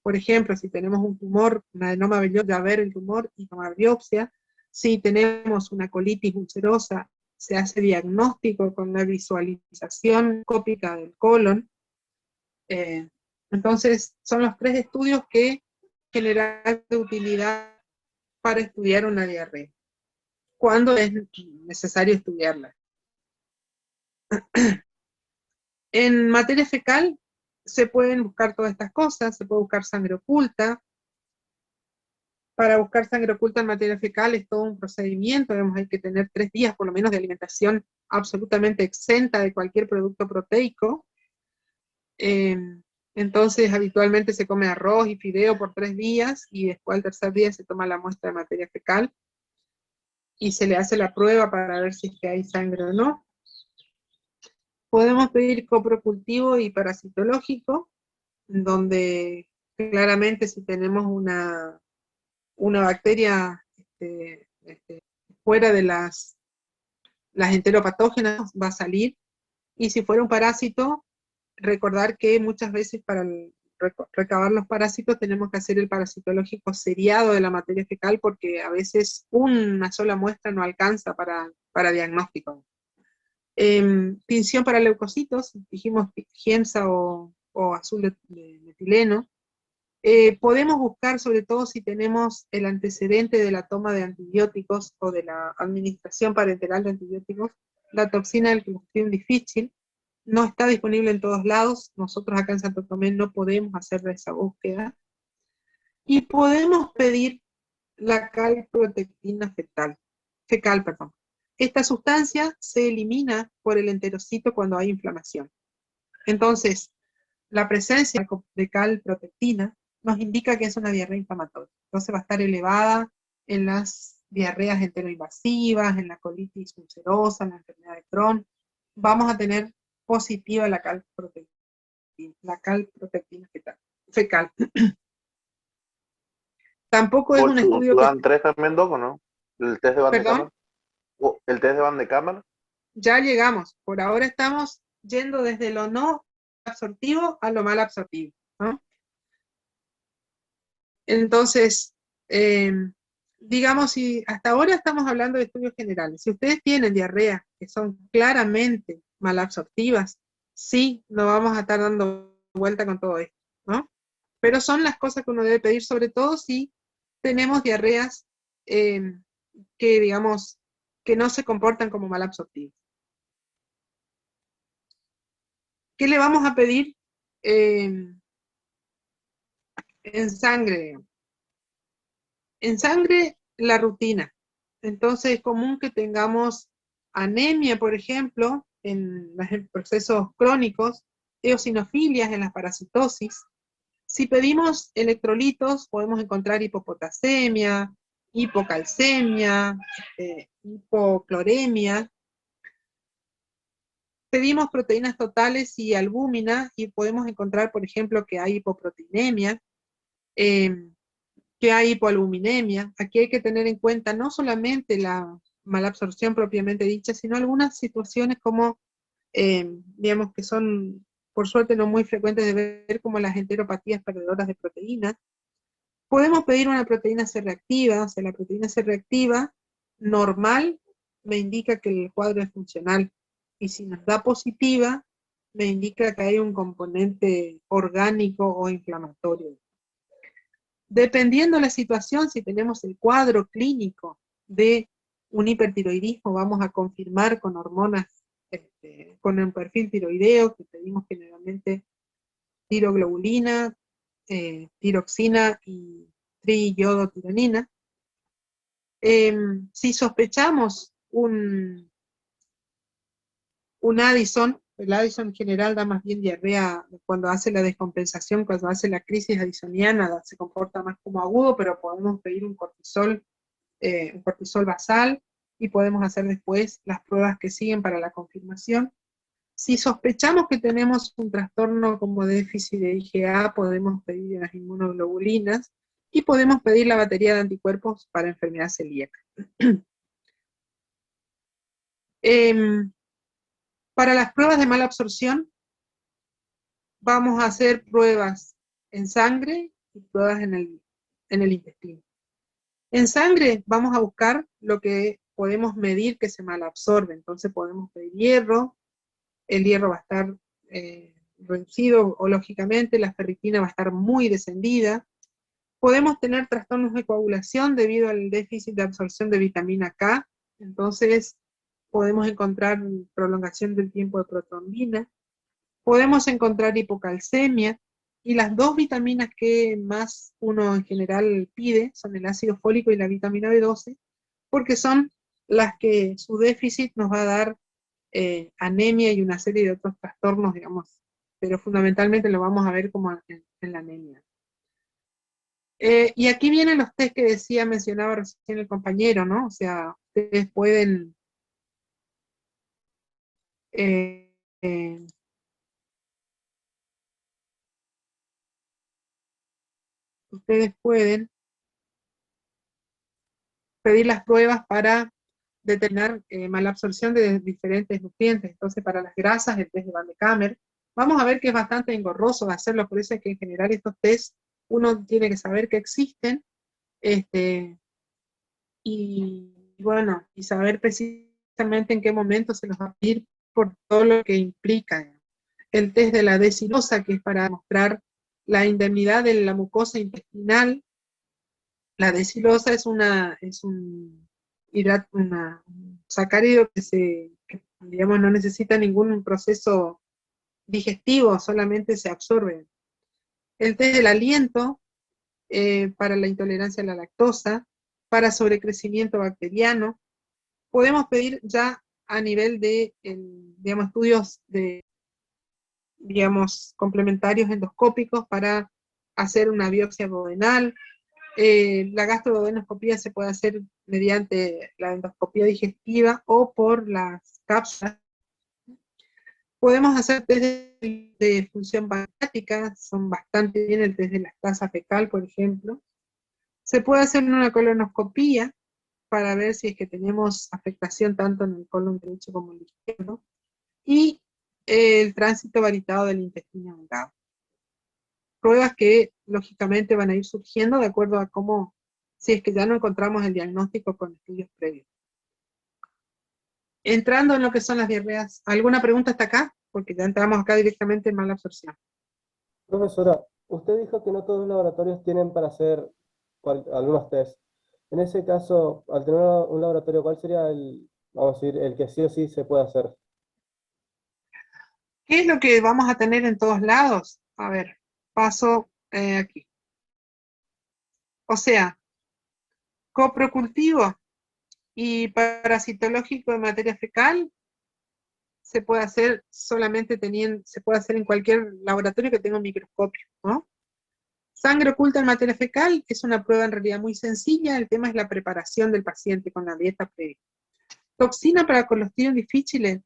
por ejemplo, si tenemos un tumor, un adenoma velloso, ya ver el tumor y tomar biopsia. Si tenemos una colitis ulcerosa, se hace diagnóstico con la visualización cópica del colon. Entonces, son los 3 estudios que generan de utilidad para estudiar una diarrea, cuando es necesario estudiarla. En materia fecal se pueden buscar todas estas cosas, se puede buscar sangre oculta. Para buscar sangre oculta en materia fecal es todo un procedimiento, hay que tener 3 días por lo menos de alimentación absolutamente exenta de cualquier producto proteico. Entonces habitualmente se come arroz y fideo por 3 días y después al tercer día se toma la muestra de materia fecal y se le hace la prueba para ver si es que hay sangre o no. Podemos pedir coprocultivo y parasitológico, donde claramente si tenemos una bacteria fuera de las enteropatógenas va a salir, y si fuera un parásito, recordar que muchas veces para recabar los parásitos, tenemos que hacer el parasitológico seriado de la materia fecal, porque a veces una sola muestra no alcanza para diagnóstico. Tinción para leucocitos, dijimos Giemsa o azul de metileno. Podemos buscar, sobre todo si tenemos el antecedente de la toma de antibióticos o de la administración parenteral de antibióticos, la toxina del Clostridium difficile. No está disponible en todos lados, nosotros acá en Santo Tomé no podemos hacer esa búsqueda. Y podemos pedir la calprotectina fecal. Esta sustancia se elimina por el enterocito cuando hay inflamación. Entonces, la presencia de calprotectina nos indica que es una diarrea inflamatoria. Entonces va a estar elevada en las diarreas enteroinvasivas, en la colitis ulcerosa, en la enfermedad de Crohn. Vamos a tener positiva la calprotectina fecal. Tampoco es un estudio que... ¿Van 3 también, Doc, o no? ¿El test de Van de ¿Perdón? Cámara? ¿El test de Van de Cámara? Ya llegamos. Por ahora estamos yendo desde lo no absortivo a lo mal absortivo, ¿no? Entonces, digamos, si hasta ahora estamos hablando de estudios generales, si ustedes tienen diarreas que son claramente malabsortivas, sí, no vamos a estar dando vuelta con todo esto, ¿no? Pero son las cosas que uno debe pedir, sobre todo si tenemos diarreas que, digamos, que no se comportan como malabsortivas. ¿Qué le vamos a pedir en sangre? En sangre, la rutina. Entonces es común que tengamos anemia, por ejemplo, en los procesos crónicos, eosinofilias en la parasitosis. Si pedimos electrolitos, podemos encontrar hipopotasemia, hipocalcemia, hipocloremia. Pedimos proteínas totales y albúmina, y podemos encontrar, por ejemplo, que hay hipoproteinemia, que hay hipoalbuminemia. Aquí hay que tener en cuenta no solamente la malabsorción propiamente dicha, sino algunas situaciones como, digamos, que son, por suerte, no muy frecuentes de ver, como las enteropatías perdedoras de proteínas. Podemos pedir una proteína C reactiva, o sea, la proteína C reactiva normal me indica que el cuadro es funcional, y si nos da positiva, me indica que hay un componente orgánico o inflamatorio. Dependiendo de la situación, si tenemos el cuadro clínico de un hipertiroidismo, vamos a confirmar con hormonas, con un perfil tiroideo, que pedimos generalmente tiroglobulina, tiroxina y triiodotironina. Si sospechamos un Addison, el Addison en general da más bien diarrea cuando hace la descompensación, cuando hace la crisis addisoniana, se comporta más como agudo, pero podemos pedir un cortisol basal, y podemos hacer después las pruebas que siguen para la confirmación. Si sospechamos que tenemos un trastorno como déficit de IgA, podemos pedir las inmunoglobulinas, y podemos pedir la batería de anticuerpos para enfermedad celíaca. Para las pruebas de mala absorción, vamos a hacer pruebas en sangre y pruebas en el intestino. En sangre vamos a buscar lo que podemos medir que se malabsorbe. Entonces podemos pedir hierro, el hierro va a estar reducido, o lógicamente la ferritina va a estar muy descendida. Podemos tener trastornos de coagulación debido al déficit de absorción de vitamina K, entonces podemos encontrar prolongación del tiempo de protrombina. Podemos encontrar hipocalcemia, y las dos vitaminas que más uno en general pide son el ácido fólico y la vitamina B12, porque son las que su déficit nos va a dar anemia y una serie de otros trastornos, digamos, pero fundamentalmente lo vamos a ver como en la anemia. Y aquí vienen los test que mencionaba recién el compañero, ¿no? O sea, ustedes pueden pedir las pruebas para determinar malabsorción de diferentes nutrientes. Entonces, para las grasas, el test de Van de Kamer. vamos a ver que es bastante engorroso de hacerlo, por eso es que en general estos test uno tiene que saber que existen, y bueno, y saber precisamente en qué momento se los va a pedir por todo lo que implica. El test de la decilosa, que es para demostrar la indemnidad de la mucosa intestinal. La decilosa es un sacárido que digamos, no necesita ningún proceso digestivo, solamente se absorbe. El test del aliento, para la intolerancia a la lactosa, para sobrecrecimiento bacteriano. Podemos pedir ya a nivel de, digamos, estudios de, digamos, complementarios endoscópicos para hacer una biopsia duodenal. La gastroduodenoscopía se puede hacer mediante la endoscopía digestiva o por las cápsulas. Podemos hacer test de función pancreática, son bastante bien el test de lactasa fecal, por ejemplo. Se puede hacer una colonoscopía para ver si es que tenemos afectación tanto en el colon derecho como en el izquierdo. Y el tránsito varitado del intestino delgado. Pruebas que lógicamente van a ir surgiendo de acuerdo a cómo, si es que ya no encontramos el diagnóstico con estudios previos. Entrando en lo que son las diarreas, ¿alguna pregunta hasta acá? Porque ya entramos acá directamente en mala absorción. Profesora, usted dijo que no todos los laboratorios tienen para hacer algunos test. En ese caso, al tener un laboratorio, ¿cuál sería vamos a decir, el que sí o sí se puede hacer? ¿Qué es lo que vamos a tener en todos lados? A ver, paso aquí. O sea, coprocultivo y parasitológico de materia fecal se puede hacer solamente se puede hacer en cualquier laboratorio que tenga un microscopio, ¿no? Sangre oculta en materia fecal es una prueba en realidad muy sencilla, el tema es la preparación del paciente con la dieta previa. Toxina para Clostridium difficile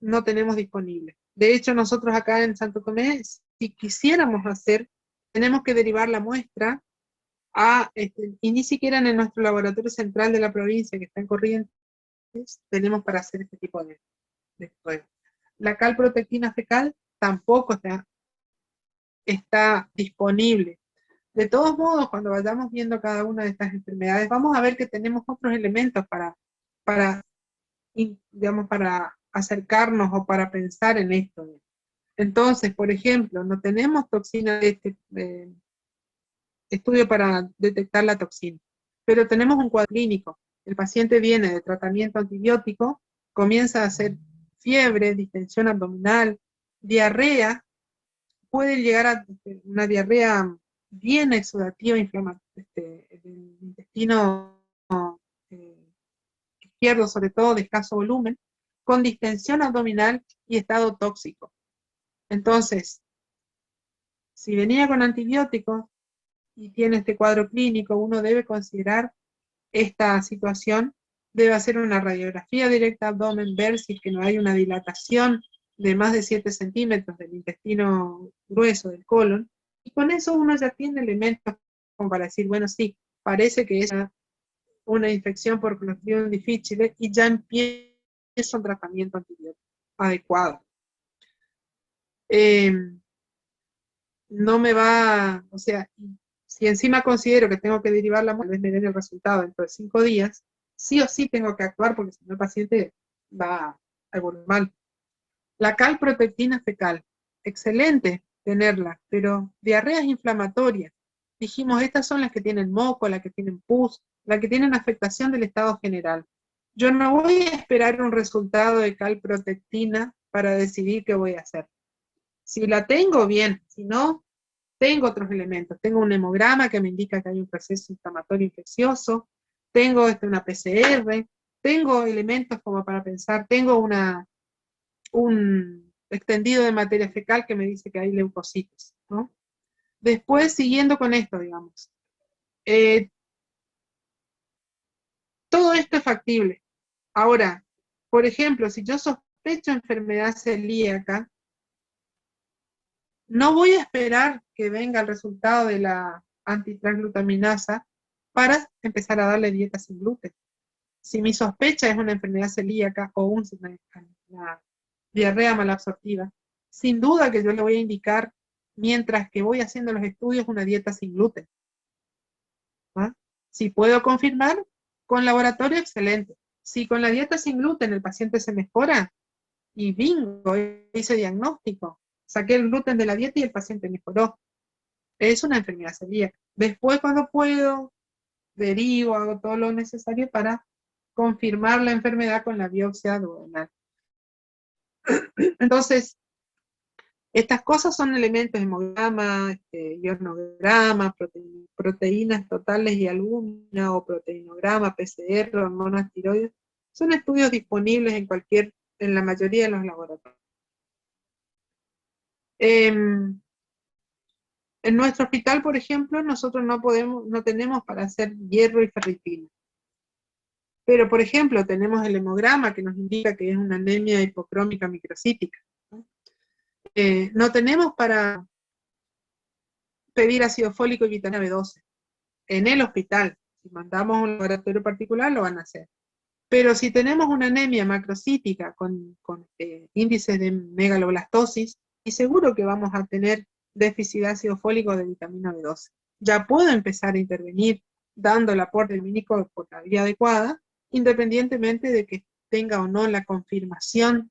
no tenemos disponible. De hecho, nosotros acá en Santo Tomé, si quisiéramos hacer, tenemos que derivar la muestra y ni siquiera en nuestro laboratorio central de la provincia, que está en Corrientes, tenemos para hacer este tipo de pruebas. La calprotectina fecal tampoco está disponible. De todos modos, cuando vayamos viendo cada una de estas enfermedades, vamos a ver que tenemos otros elementos digamos, para acercarnos o para pensar en esto. Entonces, por ejemplo, no tenemos toxina de estudio para detectar la toxina, pero tenemos un cuadro clínico. El paciente viene de tratamiento antibiótico, comienza a hacer fiebre, distensión abdominal, diarrea, puede llegar a una diarrea bien exudativa, inflamatoria, del intestino izquierdo, sobre todo de escaso volumen, con distensión abdominal y estado tóxico. Entonces, si venía con antibióticos y tiene este cuadro clínico, uno debe considerar esta situación, debe hacer una radiografía directa abdomen, ver si es que no hay una dilatación de más de 7 centímetros del intestino grueso del colon, y con eso uno ya tiene elementos como para decir, bueno, sí, parece que es una infección por Clostridium difficile y ya empieza un tratamiento antibiótico adecuado. No me va, o sea, si encima considero que tengo que derivar la muestra, tal vez me den el resultado dentro de 5 días, sí o sí tengo que actuar porque si no el paciente va a volver mal. La calprotectina fecal, excelente tenerla, pero diarreas inflamatorias, dijimos, estas son las que tienen moco, las que tienen pus, las que tienen afectación del estado general. Yo no voy a esperar un resultado de calprotectina para decidir qué voy a hacer. Si la tengo, bien, si no, tengo otros elementos. Tengo un hemograma que me indica que hay un proceso inflamatorio infeccioso, tengo una PCR, tengo elementos como para pensar, tengo un extendido de materia fecal que me dice que hay leucocitos, ¿no? Después, siguiendo con esto, digamos, todo esto es factible. Ahora, por ejemplo, si yo sospecho enfermedad celíaca, no voy a esperar que venga el resultado de la antitransglutaminasa para empezar a darle dieta sin gluten. Si mi sospecha es una enfermedad celíaca o una diarrea malabsortiva, sin duda que yo le voy a indicar, mientras que voy haciendo los estudios, una dieta sin gluten. ¿Ah? Si puedo confirmar, con laboratorio, excelente. Si con la dieta sin gluten el paciente se mejora, y bingo, hice diagnóstico, saqué el gluten de la dieta y el paciente mejoró. Es una enfermedad celíaca. Después, cuando puedo, derivo, hago todo lo necesario para confirmar la enfermedad con la biopsia duodenal. Entonces, estas cosas son elementos, hemograma, ionograma, proteínas totales y albúmina, o proteinograma, PCR, hormonas tiroides. Son estudios disponibles en la mayoría de los laboratorios. En nuestro hospital, por ejemplo, nosotros no tenemos para hacer hierro y ferritina. Pero, por ejemplo, tenemos el hemograma que nos indica que es una anemia hipocrómica microcítica. No tenemos para pedir ácido fólico y vitamina B12 en el hospital. Si mandamos a un laboratorio particular, lo van a hacer. Pero si tenemos una anemia macrocítica con índices de megaloblastosis, y seguro que vamos a tener déficit de ácido fólico de vitamina B12. Ya puedo empezar a intervenir dando el aporte lumínico por la vía adecuada, independientemente de que tenga o no la confirmación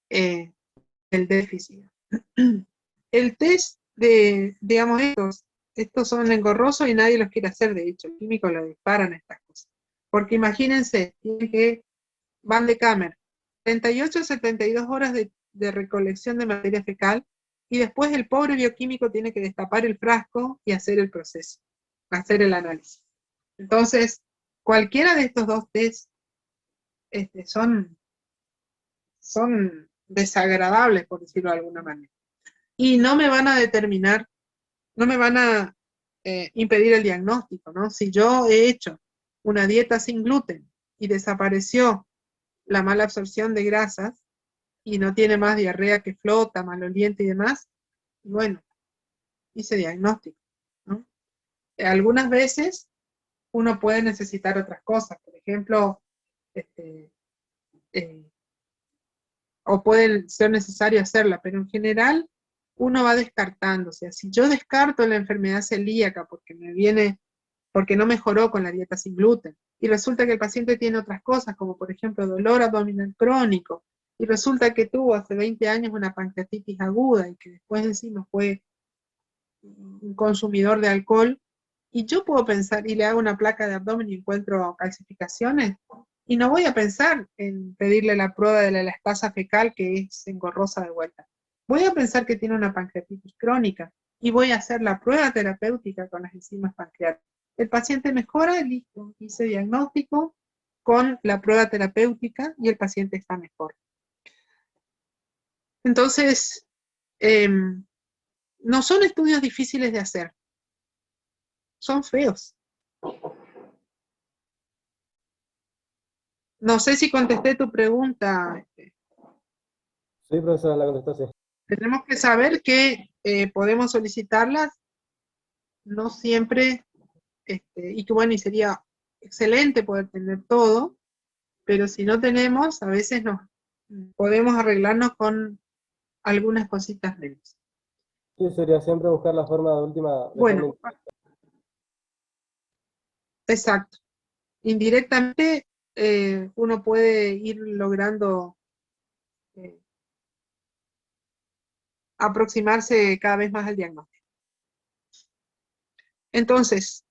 del déficit. El test de, digamos, estos son engorrosos y nadie los quiere hacer, de hecho, los químicos lo disparan a estas cosas. Porque imagínense, van de cámara, 38 a 72 horas de recolección de materia fecal, y después el pobre bioquímico tiene que destapar el frasco y hacer el proceso, hacer el análisis. Entonces, cualquiera de estos dos test son desagradables, por decirlo de alguna manera. Y no me van a determinar, no me van a impedir el diagnóstico, ¿no? Si yo he hecho una dieta sin gluten y desapareció la mala absorción de grasas y no tiene más diarrea que flota, maloliente y demás, bueno, hice diagnóstico, ¿no? Algunas veces uno puede necesitar otras cosas, por ejemplo, o puede ser necesario hacerla, pero en general uno va descartando. O sea, si yo descarto la enfermedad celíaca porque no mejoró con la dieta sin gluten, y resulta que el paciente tiene otras cosas, como por ejemplo dolor abdominal crónico, y resulta que tuvo hace 20 años una pancreatitis aguda, y que después encima fue un consumidor de alcohol, y yo puedo pensar, y le hago una placa de abdomen y encuentro calcificaciones, y no voy a pensar en pedirle la prueba de la elastasa fecal, que es engorrosa de vuelta. Voy a pensar que tiene una pancreatitis crónica, y voy a hacer la prueba terapéutica con las enzimas pancreáticas. El paciente mejora, listo, hice diagnóstico con la prueba terapéutica y el paciente está mejor. Entonces, no son estudios difíciles de hacer, son feos. No sé si contesté tu pregunta. Sí, profesora, la contestó, sí. Tenemos que saber que podemos solicitarlas, no siempre, y que bueno, y sería excelente poder tener todo, pero si no tenemos, a veces podemos arreglarnos con algunas cositas menos. Sí, sería siempre buscar la forma de última... Bueno, exacto. Indirectamente uno puede ir logrando aproximarse cada vez más al diagnóstico. Entonces,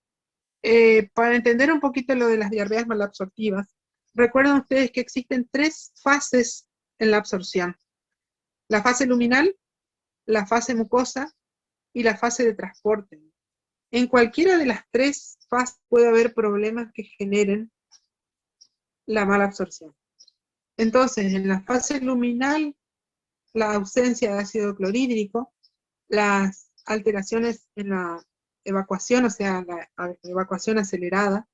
para entender un poquito lo de las diarreas malabsortivas, recuerden ustedes que existen 3 fases en la absorción. La fase luminal, la fase mucosa y la fase de transporte. En cualquiera de las 3 fases puede haber problemas que generen la mala absorción. Entonces, en la fase luminal, la ausencia de ácido clorhídrico, las alteraciones en la evacuación, o sea, la evacuación acelerada,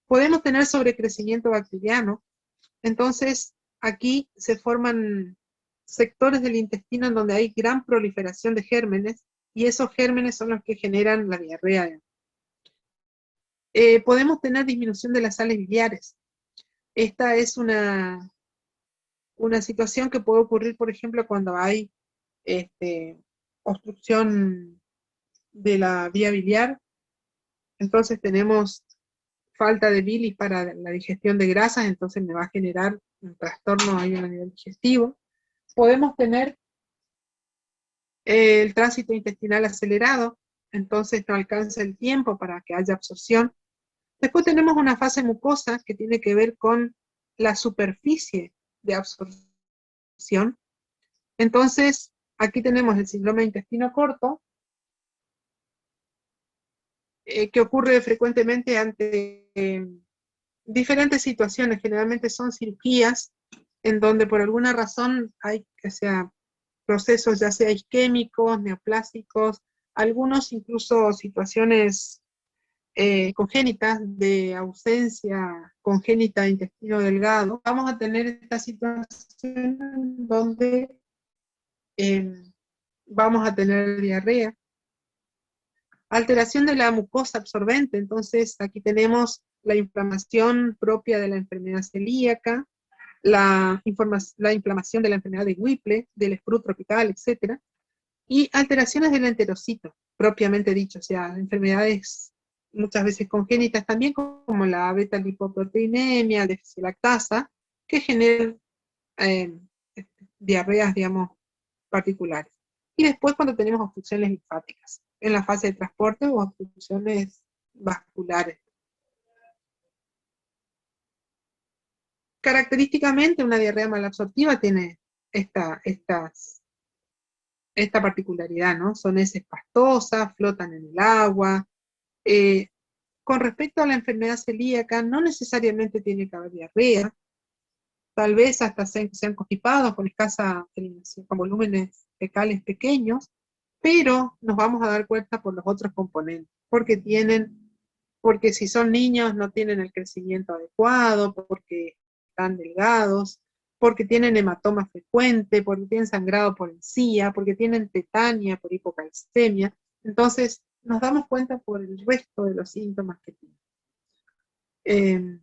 podemos tener sobrecrecimiento bacteriano. Entonces, aquí se forman sectores del intestino en donde hay gran proliferación de gérmenes, y esos gérmenes son los que generan la diarrea. Podemos tener disminución de las sales biliares. Esta es una una situación que puede ocurrir, por ejemplo, cuando hay obstrucción de la vía biliar. Entonces tenemos falta de bilis para la digestión de grasas, entonces me va a generar un trastorno ahí a nivel digestivo. Podemos tener el tránsito intestinal acelerado, entonces no alcanza el tiempo para que haya absorción. Después tenemos una fase mucosa que tiene que ver con la superficie de absorción. Entonces, aquí tenemos el síndrome de intestino corto, que ocurre frecuentemente ante diferentes situaciones. Generalmente son cirugías en donde por alguna razón hay, procesos ya sea isquémicos, neoplásicos, algunos incluso situaciones congénitas de ausencia congénita de intestino delgado. Vamos a tener esta situación donde vamos a tener diarrea, alteración de la mucosa absorbente. Entonces aquí tenemos la inflamación propia de la enfermedad celíaca, la inflamación de la enfermedad de Whipple, del sprue tropical, etc. Y alteraciones del enterocito, propiamente dicho, o sea, enfermedades muchas veces congénitas también, como la beta-lipoproteinemia, déficit de lactasa, que generan diarreas, digamos, particulares. Y después cuando tenemos obstrucciones linfáticas, en la fase de transporte o obstrucciones vasculares. Característicamente una diarrea malabsortiva tiene esta particularidad, ¿no? Son heces pastosas, flotan en el agua. Con respecto a la enfermedad celíaca, no necesariamente tiene que haber diarrea, tal vez hasta sean constipados con escasa eliminación, con volúmenes fecales pequeños, pero nos vamos a dar cuenta por los otros componentes, porque si son niños no tienen el crecimiento adecuado, porque están delgados, porque tienen hematoma frecuente, porque tienen sangrado por encía, porque tienen tetania por hipocalcemia. Entonces nos damos cuenta por el resto de los síntomas que tienen.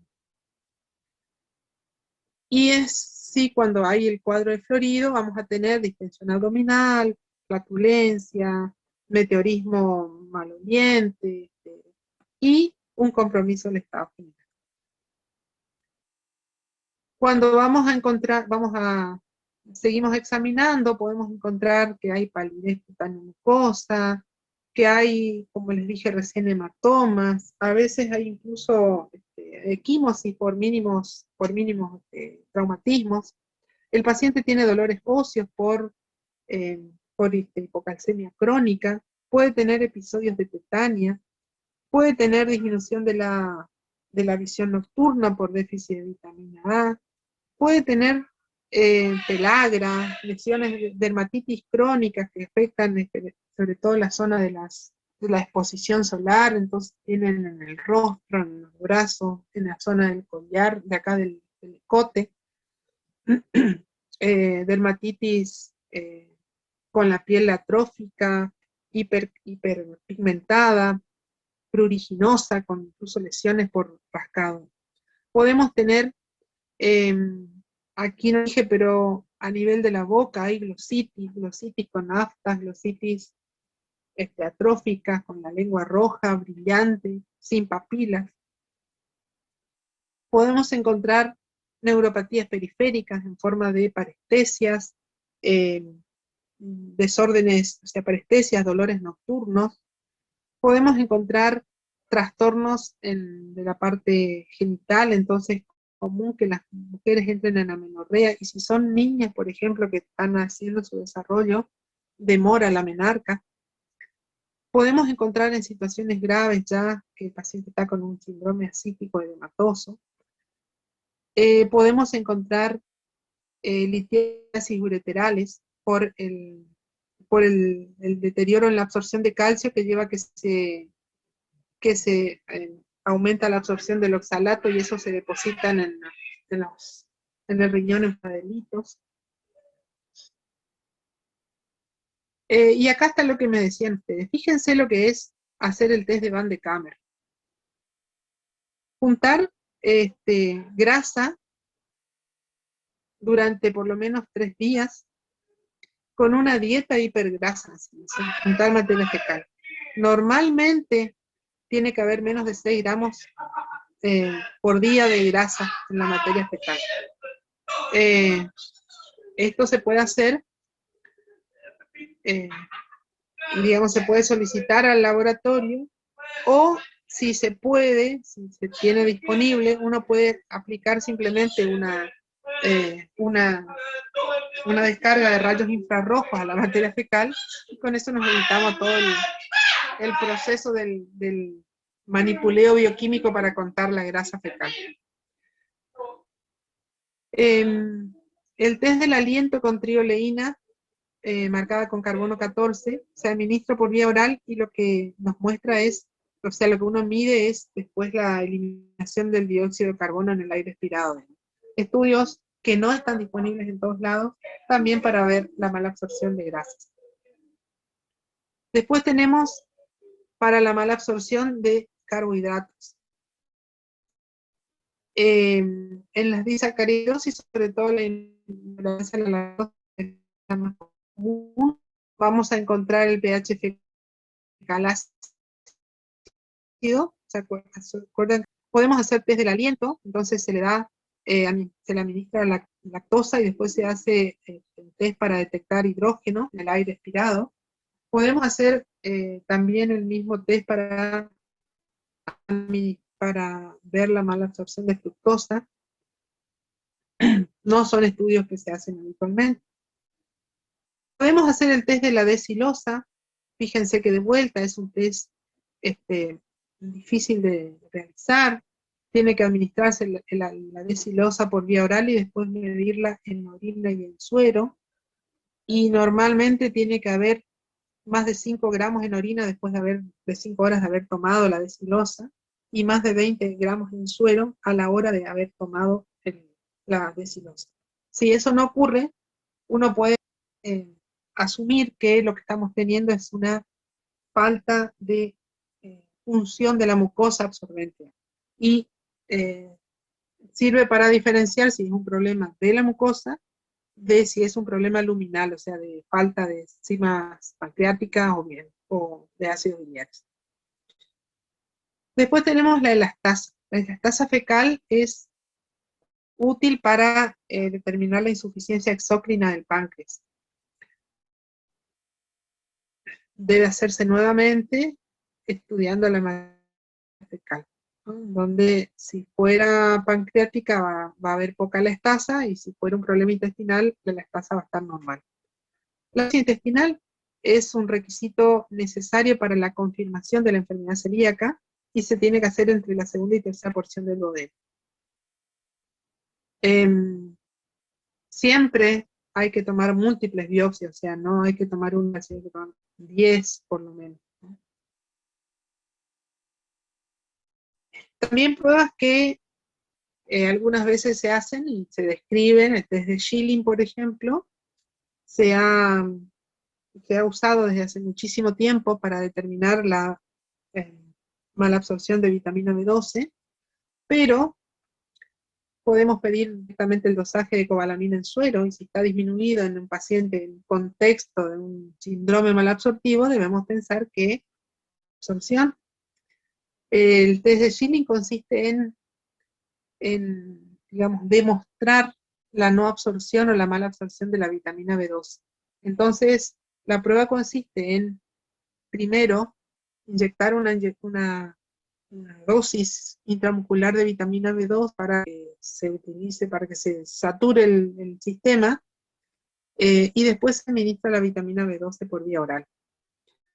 Y sí, cuando hay el cuadro de florido, vamos a tener distensión abdominal, flatulencia, meteorismo maloliente, y un compromiso del estado general. Cuando seguimos examinando, podemos encontrar que hay palidez cutánea mucosa, que hay, como les dije recién, hematomas, a veces hay incluso equimosis por mínimos traumatismos. El paciente tiene dolores óseos por hipocalcemia crónica, puede tener episodios de tetania, puede tener disminución de la visión nocturna por déficit de vitamina A, puede tener pelagra, lesiones de dermatitis crónicas que afectan sobre todo la zona de la exposición solar. Entonces tienen en el rostro, en los brazos, en la zona del collar, de acá del escote, dermatitis con la piel atrófica, hiperpigmentada, pruriginosa, con incluso lesiones por rascado. Podemos tener, aquí no dije, pero a nivel de la boca hay glositis con aftas, glositis atróficas, con la lengua roja, brillante, sin papilas. Podemos encontrar neuropatías periféricas en forma de parestesias, desórdenes, o sea, parestesias, dolores nocturnos. Podemos encontrar trastornos de la parte genital, entonces es común que las mujeres entren en amenorrea, y si son niñas, por ejemplo, que están haciendo su desarrollo, demora la menarca. Podemos encontrar en situaciones graves ya que el paciente está con un síndrome ascítico edematoso. Podemos encontrar litiasis ureterales por el deterioro en la absorción de calcio, que lleva a que se aumenta la absorción del oxalato, y eso se deposita en el riñón en fadelitos. Y acá está lo que me decían ustedes. Fíjense lo que es hacer el test de Van de Kammer. Juntar grasa durante por lo menos 3 días con una dieta hipergrasa, sin juntar materia fecal. Normalmente tiene que haber menos de 6 gramos por día de grasa en la materia fecal. Esto se puede hacer, digamos, se puede solicitar al laboratorio, o si se puede, si se tiene disponible, uno puede aplicar simplemente una descarga de rayos infrarrojos a la materia fecal, y con eso nos evitamos todo el proceso del manipuleo bioquímico para contar la grasa fecal. El test del aliento con trioleína, marcada con carbono 14, se administra por vía oral, y lo que nos muestra es, o sea, lo que uno mide es después la eliminación del dióxido de carbono en el aire expirado. Estudios que no están disponibles en todos lados, también para ver la mala absorción de grasas. Después tenemos para la mala absorción de carbohidratos. En las disacaridosis, sobre todo la intolerancia a la lactosa, vamos a encontrar el pH fecal ácido. ¿Se acuerdan? Podemos hacer test del aliento, entonces se le da, se le administra la lactosa, y después se hace el test para detectar hidrógeno en el aire expirado. Podemos hacer también el mismo test para ver la mala absorción de fructosa. No son estudios que se hacen habitualmente. Podemos hacer el test de la decilosa. Fíjense que de vuelta es un test difícil de realizar. Tiene que administrarse la decilosa por vía oral y después medirla en orina y en suero. Y normalmente tiene que haber más de 5 gramos en orina después de 5 horas de haber tomado la decilosa, y más de 20 gramos en suero a la hora de haber tomado la decilosa. Si eso no ocurre, uno puede asumir que lo que estamos teniendo es una falta de función de la mucosa absorbente, y sirve para diferenciar si es un problema de la mucosa de si es un problema luminal, o sea, de falta de enzimas pancreáticas o de ácidos biliares. Después tenemos la elastasa. La elastasa fecal es útil para determinar la insuficiencia exócrina del páncreas. Debe hacerse nuevamente estudiando la materia fecal, ¿no? Donde si fuera pancreática va a haber poca elastasa, y si fuera un problema intestinal, la elastasa va a estar normal. La elastasa intestinal es un requisito necesario para la confirmación de la enfermedad celíaca, y se tiene que hacer entre la segunda y tercera porción del duodeno. Siempre hay que tomar múltiples biopsias, o sea, no hay que tomar una, sino que tomar 10 por lo menos, ¿no? También pruebas que algunas veces se hacen y se describen, el test de Schilling, por ejemplo, se ha usado desde hace muchísimo tiempo para determinar la mala absorción de vitamina B12, pero podemos pedir directamente el dosaje de cobalamina en suero, y si está disminuido en un paciente en contexto de un síndrome malabsortivo, debemos pensar que absorción. El test de Schilling consiste en, digamos, demostrar la no absorción o la mala absorción de la vitamina B12. Entonces, la prueba consiste en, primero, inyectar una dosis intramuscular de vitamina B2 para que se utilice, para que se sature el sistema, y después se administra la vitamina B12 por vía oral,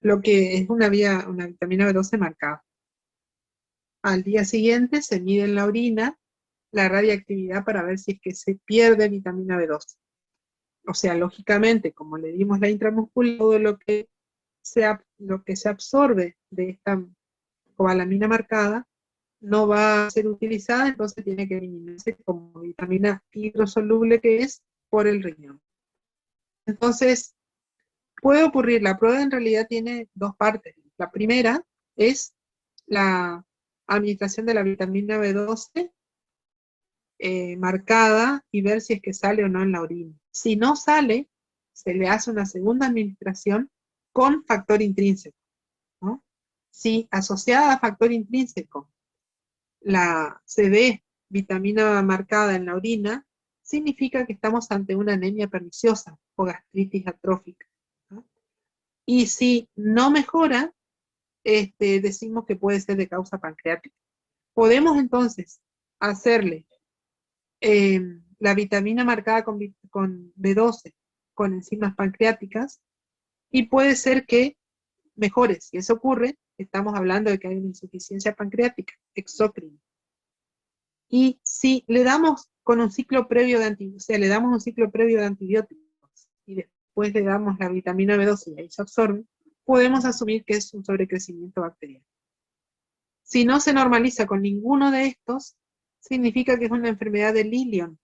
lo que es una vitamina B12 marcada. Al día siguiente se mide en la orina la radiactividad para ver si es que se pierde vitamina B12. O sea, lógicamente, como le dimos la intramuscular, todo lo que se absorbe de esta cobalamina marcada no va a ser utilizada, entonces tiene que eliminarse como vitamina hidrosoluble que es por el riñón. Entonces, puede ocurrir, la prueba en realidad tiene dos partes. La primera es la administración de la vitamina B12 marcada y ver si es que sale o no en la orina. Si no sale, se le hace una segunda administración con factor intrínseco, ¿no? Si asociada a factor intrínseco se ve vitamina marcada en la orina, significa que estamos ante una anemia perniciosa o gastritis atrófica, ¿no? Y si no mejora, decimos que puede ser de causa pancreática. Podemos entonces hacerle la vitamina marcada con B12 con enzimas pancreáticas y puede ser que mejore. Si eso ocurre, estamos hablando de que hay una insuficiencia pancreática, exócrina. Y si le damos con un ciclo previo de antibióticos, o sea, le damos un ciclo previo de antibióticos y después le damos la vitamina B12 y ahí se absorbe, podemos asumir que es un sobrecrecimiento bacteriano. Si no se normaliza con ninguno de estos, significa que es una enfermedad de Lilion,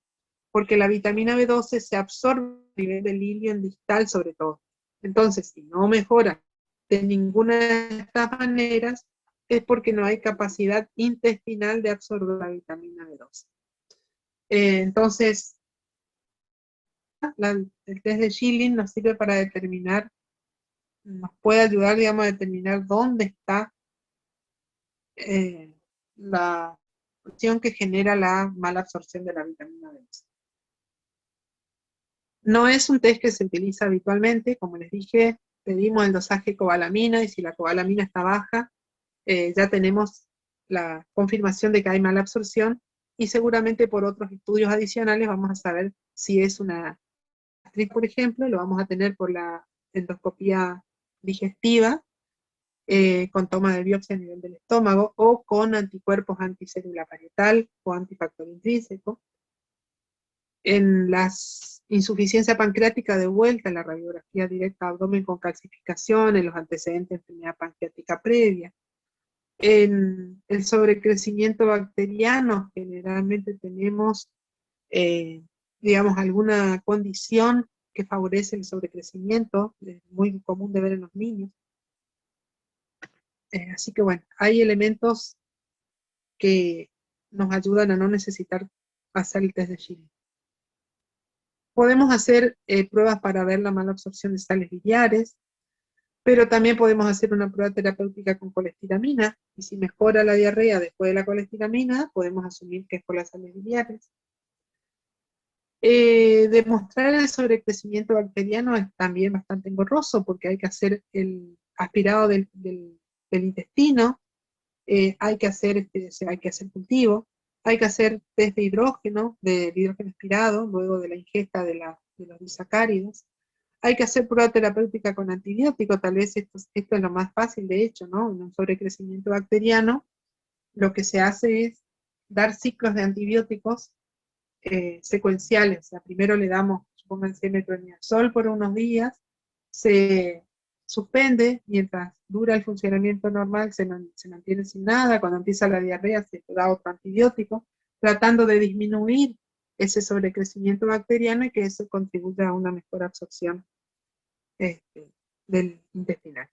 porque la vitamina B12 se absorbe a nivel de Lilion distal sobre todo. Entonces, si no mejora de ninguna de estas maneras, es porque no hay capacidad intestinal de absorber la vitamina B12. Entonces, el test de Schilling nos sirve para determinar, nos puede ayudar, digamos, a determinar dónde está la cuestión que genera la mala absorción de la vitamina B12. No es un test que se utiliza habitualmente, como les dije, pedimos el dosaje de cobalamina y si la cobalamina está baja, ya tenemos la confirmación de que hay mala absorción y seguramente por otros estudios adicionales vamos a saber si es una gastritis, por ejemplo, lo vamos a tener por la endoscopía digestiva, con toma de biopsia a nivel del estómago o con anticuerpos anticélula parietal o antifactor intrínseco. En las insuficiencia pancreática de vuelta, la radiografía directa abdomen con calcificación, en los antecedentes de enfermedad pancreática previa. En el sobrecrecimiento bacteriano, generalmente tenemos, digamos, alguna condición que favorece el sobrecrecimiento, es muy común de ver en los niños. Así que bueno, hay elementos que nos ayudan a no necesitar hacer el test de Schilling. Podemos hacer pruebas para ver la mala absorción de sales biliares, pero también podemos hacer una prueba terapéutica con colestiramina, y si mejora la diarrea después de la colestiramina, podemos asumir que es por las sales biliares. Demostrar el sobrecrecimiento bacteriano es también bastante engorroso, porque hay que hacer el aspirado del intestino, hay que hacer cultivo, hay que hacer test de hidrógeno aspirado, luego de la ingesta de los disacáridos. Hay que hacer prueba terapéutica con antibióticos, tal vez esto es lo más fácil de hecho, ¿no? En un sobrecrecimiento bacteriano, lo que se hace es dar ciclos de antibióticos secuenciales. O sea, primero le damos, supónganse, metronidazol por unos días, se suspende, mientras dura el funcionamiento normal, se mantiene sin nada, cuando empieza la diarrea se da otro antibiótico, tratando de disminuir ese sobrecrecimiento bacteriano y que eso contribuya a una mejor absorción del intestinal.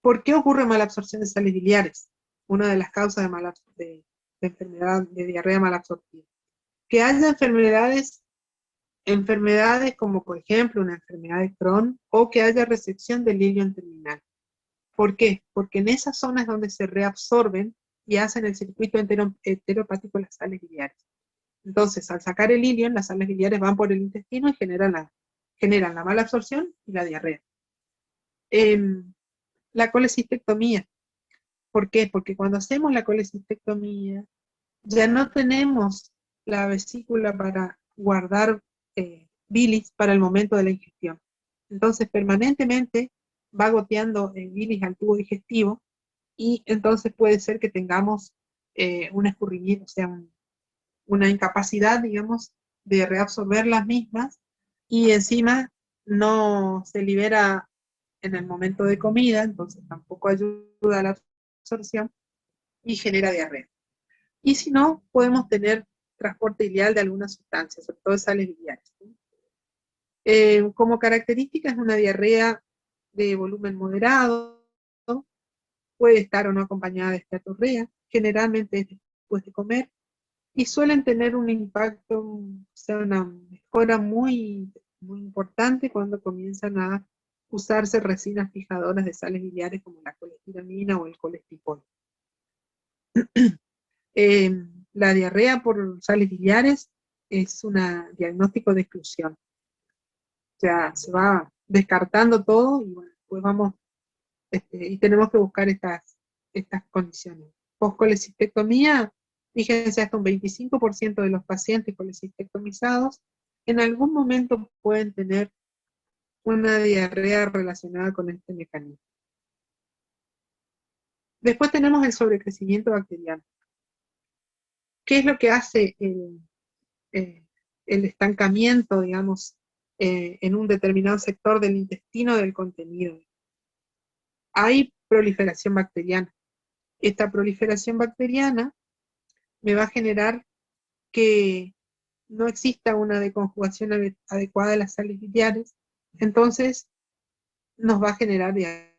¿Por qué ocurre mala absorción de sales biliares? Una de las causas de enfermedad de diarrea mal absortiva. Que haya enfermedades como por ejemplo una enfermedad de Crohn o que haya resección del ilion terminal. ¿Por qué? Porque en esas zonas donde se reabsorben y hacen el circuito enteropático las sales biliares. Entonces, al sacar el ilion, las sales biliares van por el intestino y generan la mala absorción y la diarrea. La colecistectomía. ¿Por qué? Porque cuando hacemos la colecistectomía, ya no tenemos la vesícula para guardar bilis para el momento de la ingestión. Entonces, permanentemente va goteando bilis al tubo digestivo y entonces puede ser que tengamos un escurrimiento, o sea, una incapacidad, digamos, de reabsorber las mismas y encima no se libera en el momento de comida, entonces tampoco ayuda a la absorción y genera diarrea. Y si no, podemos tener transporte ileal de algunas sustancias, sobre todo sales biliares. Como característica es una diarrea de volumen moderado, puede estar o no acompañada de esteatorrea, generalmente es después de comer, y suelen tener un impacto, o sea, una mejora muy, muy importante cuando comienzan a usarse resinas fijadoras de sales biliares como la colestiramina o el colesterol. La diarrea por sales biliares es un diagnóstico de exclusión. O sea, se va descartando todo y bueno, pues vamos, y tenemos que buscar estas condiciones. Post-colecistectomía, fíjense, hasta un 25% de los pacientes colecistectomizados en algún momento pueden tener una diarrea relacionada con este mecanismo. Después tenemos el sobrecrecimiento bacteriano. ¿Qué es lo que hace el estancamiento, digamos, en un determinado sector del intestino del contenido? Hay proliferación bacteriana. Esta proliferación bacteriana me va a generar que no exista una deconjugación adecuada de las sales biliares, entonces nos va a generar diarrea.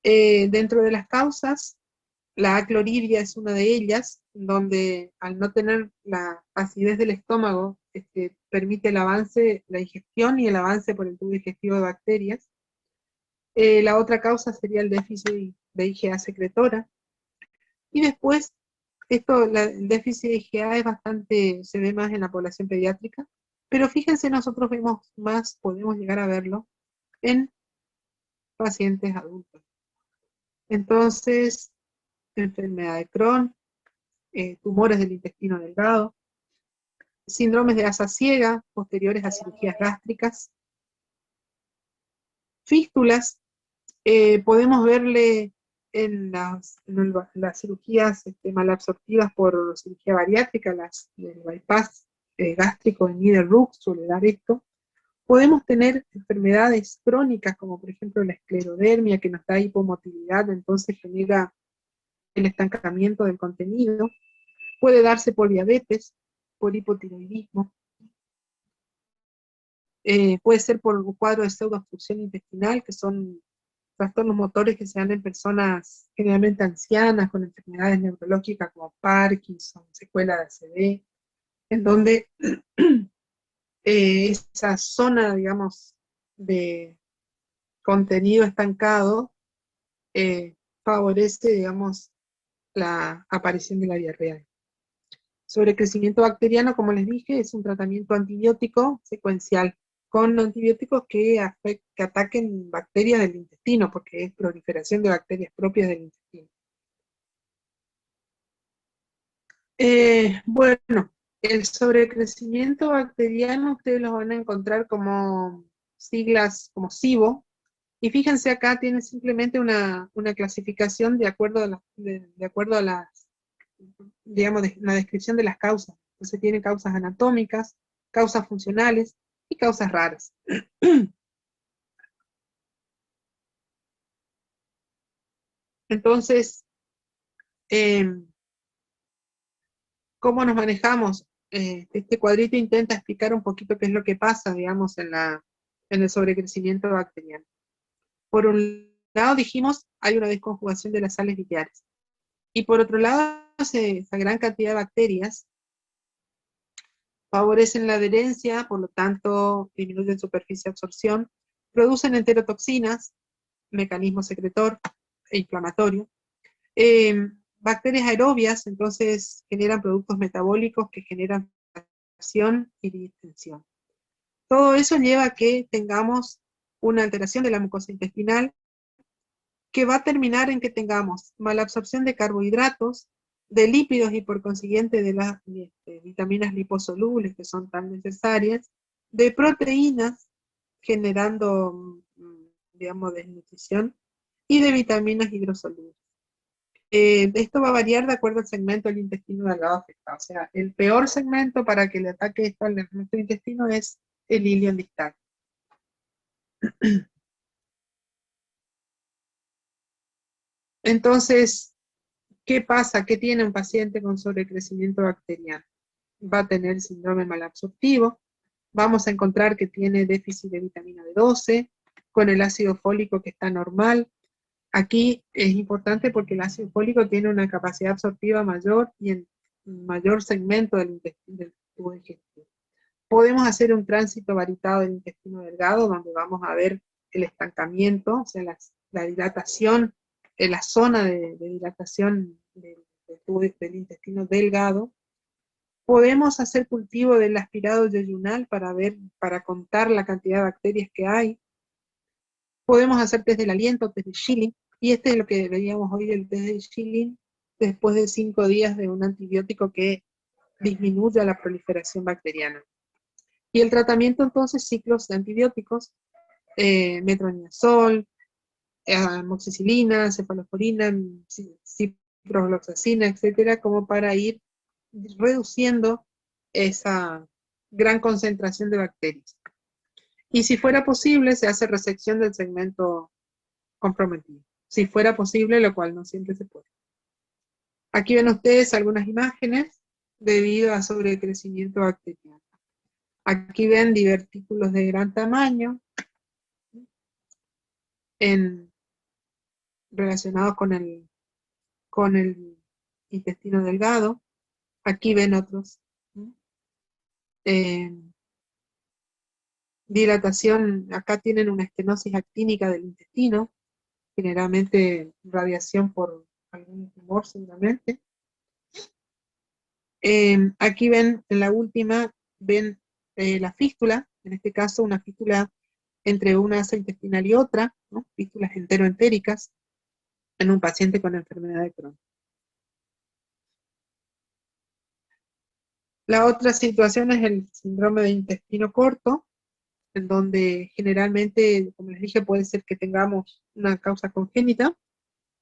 Dentro de las causas, la acloridia es una de ellas, donde al no tener la acidez del estómago, permite el avance, la ingestión y el avance por el tubo digestivo de bacterias. La otra causa sería el déficit de IgA secretora. Y después, el déficit de IgA es bastante, se ve más en la población pediátrica, pero fíjense, nosotros vemos más, podemos llegar a verlo en pacientes adultos. Entonces, enfermedad de Crohn, tumores del intestino delgado, síndromes de asa ciega posteriores a cirugías gástricas, fístulas, podemos verle en las cirugías malabsortivas por cirugía bariátrica, el bypass gástrico de Nieder-Rux suele dar esto. Podemos tener enfermedades crónicas como por ejemplo la esclerodermia, que nos da hipomotilidad, entonces genera el estancamiento del contenido. Puede darse por diabetes, por hipotiroidismo, puede ser por un cuadro de pseudoobstrucción intestinal, que son trastornos motores que se dan en personas generalmente ancianas con enfermedades neurológicas como Parkinson, secuela de ACV, en donde esa zona, digamos, de contenido estancado favorece, digamos, la aparición de la diarrea. Sobrecrecimiento bacteriano, como les dije, es un tratamiento antibiótico secuencial, con antibióticos que ataquen bacterias del intestino, porque es proliferación de bacterias propias del intestino. Bueno, el sobrecrecimiento bacteriano ustedes los van a encontrar como siglas como SIBO, y fíjense acá tiene simplemente una clasificación de acuerdo a las, digamos, la descripción de las causas. Entonces tiene causas anatómicas, causas funcionales y causas raras. Entonces, ¿cómo nos manejamos? Este cuadrito intenta explicar un poquito qué es lo que pasa, digamos, en el sobrecrecimiento bacteriano. Por un lado, dijimos, hay una desconjugación de las sales biliares. Y por otro lado, esa gran cantidad de bacterias favorecen la adherencia, por lo tanto, disminuyen superficie de absorción, producen enterotoxinas, mecanismo secretor e inflamatorio. Bacterias aerobias, entonces, generan productos metabólicos que generan acción y distensión. Todo eso lleva a que tengamos una alteración de la mucosa intestinal que va a terminar en que tengamos malabsorción de carbohidratos, de lípidos y por consiguiente de las vitaminas liposolubles que son tan necesarias, de proteínas generando, digamos, desnutrición, y de vitaminas hidrosolubles. Esto va a variar de acuerdo al segmento del intestino delgado afectado. O sea, el peor segmento para que le ataque esto al nuestro intestino es el ilion distal. Entonces, ¿qué pasa? ¿Qué tiene un paciente con sobrecrecimiento bacteriano? Va a tener síndrome malabsortivo, vamos a encontrar que tiene déficit de vitamina B12, con el ácido fólico que está normal, Aquí es importante porque el ácido fólico tiene una capacidad absortiva mayor y en mayor segmento del tubo digestivo. Podemos hacer un tránsito varitado del intestino delgado, donde vamos a ver el estancamiento, o sea, la dilatación, en la zona de dilatación del intestino delgado. Podemos hacer cultivo del aspirado yeyunal para contar la cantidad de bacterias que hay. Podemos hacer test del aliento, test de Schilling, y este es lo que veíamos hoy, el test de Schilling, después de 5 días de un antibiótico que disminuya la proliferación bacteriana. Y el tratamiento entonces, ciclos de antibióticos, metronidazol, amoxicilina, cefalosporina, ciprofloxacina, etcétera, como para ir reduciendo esa gran concentración de bacterias. Y si fuera posible, se hace resección del segmento comprometido. Si fuera posible, lo cual no siempre se puede. Aquí ven ustedes algunas imágenes debido a sobrecrecimiento bacteriano. Aquí ven divertículos de gran tamaño relacionados con el intestino delgado. Aquí ven otros. Dilatación, acá tienen una estenosis actínica del intestino, generalmente radiación por algún tumor seguramente. Aquí ven, en la última, ven la fístula, en este caso una fístula entre una asa intestinal y otra, ¿no? Fístulas enteroentéricas, en un paciente con enfermedad de Crohn. La otra situación es el síndrome de intestino corto, en donde generalmente, como les dije, puede ser que tengamos una causa congénita,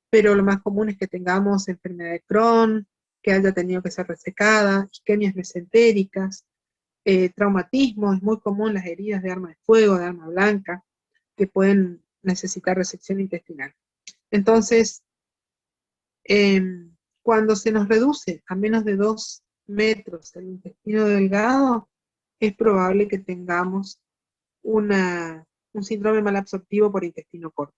pero lo más común es que tengamos enfermedad de Crohn, que haya tenido que ser resecada, isquemias mesentéricas, traumatismo, es muy común las heridas de arma de fuego, de arma blanca, que pueden necesitar resección intestinal. Entonces, cuando se nos reduce a menos de 2 metros el intestino delgado, es probable que tengamos un síndrome malabsortivo por intestino corto.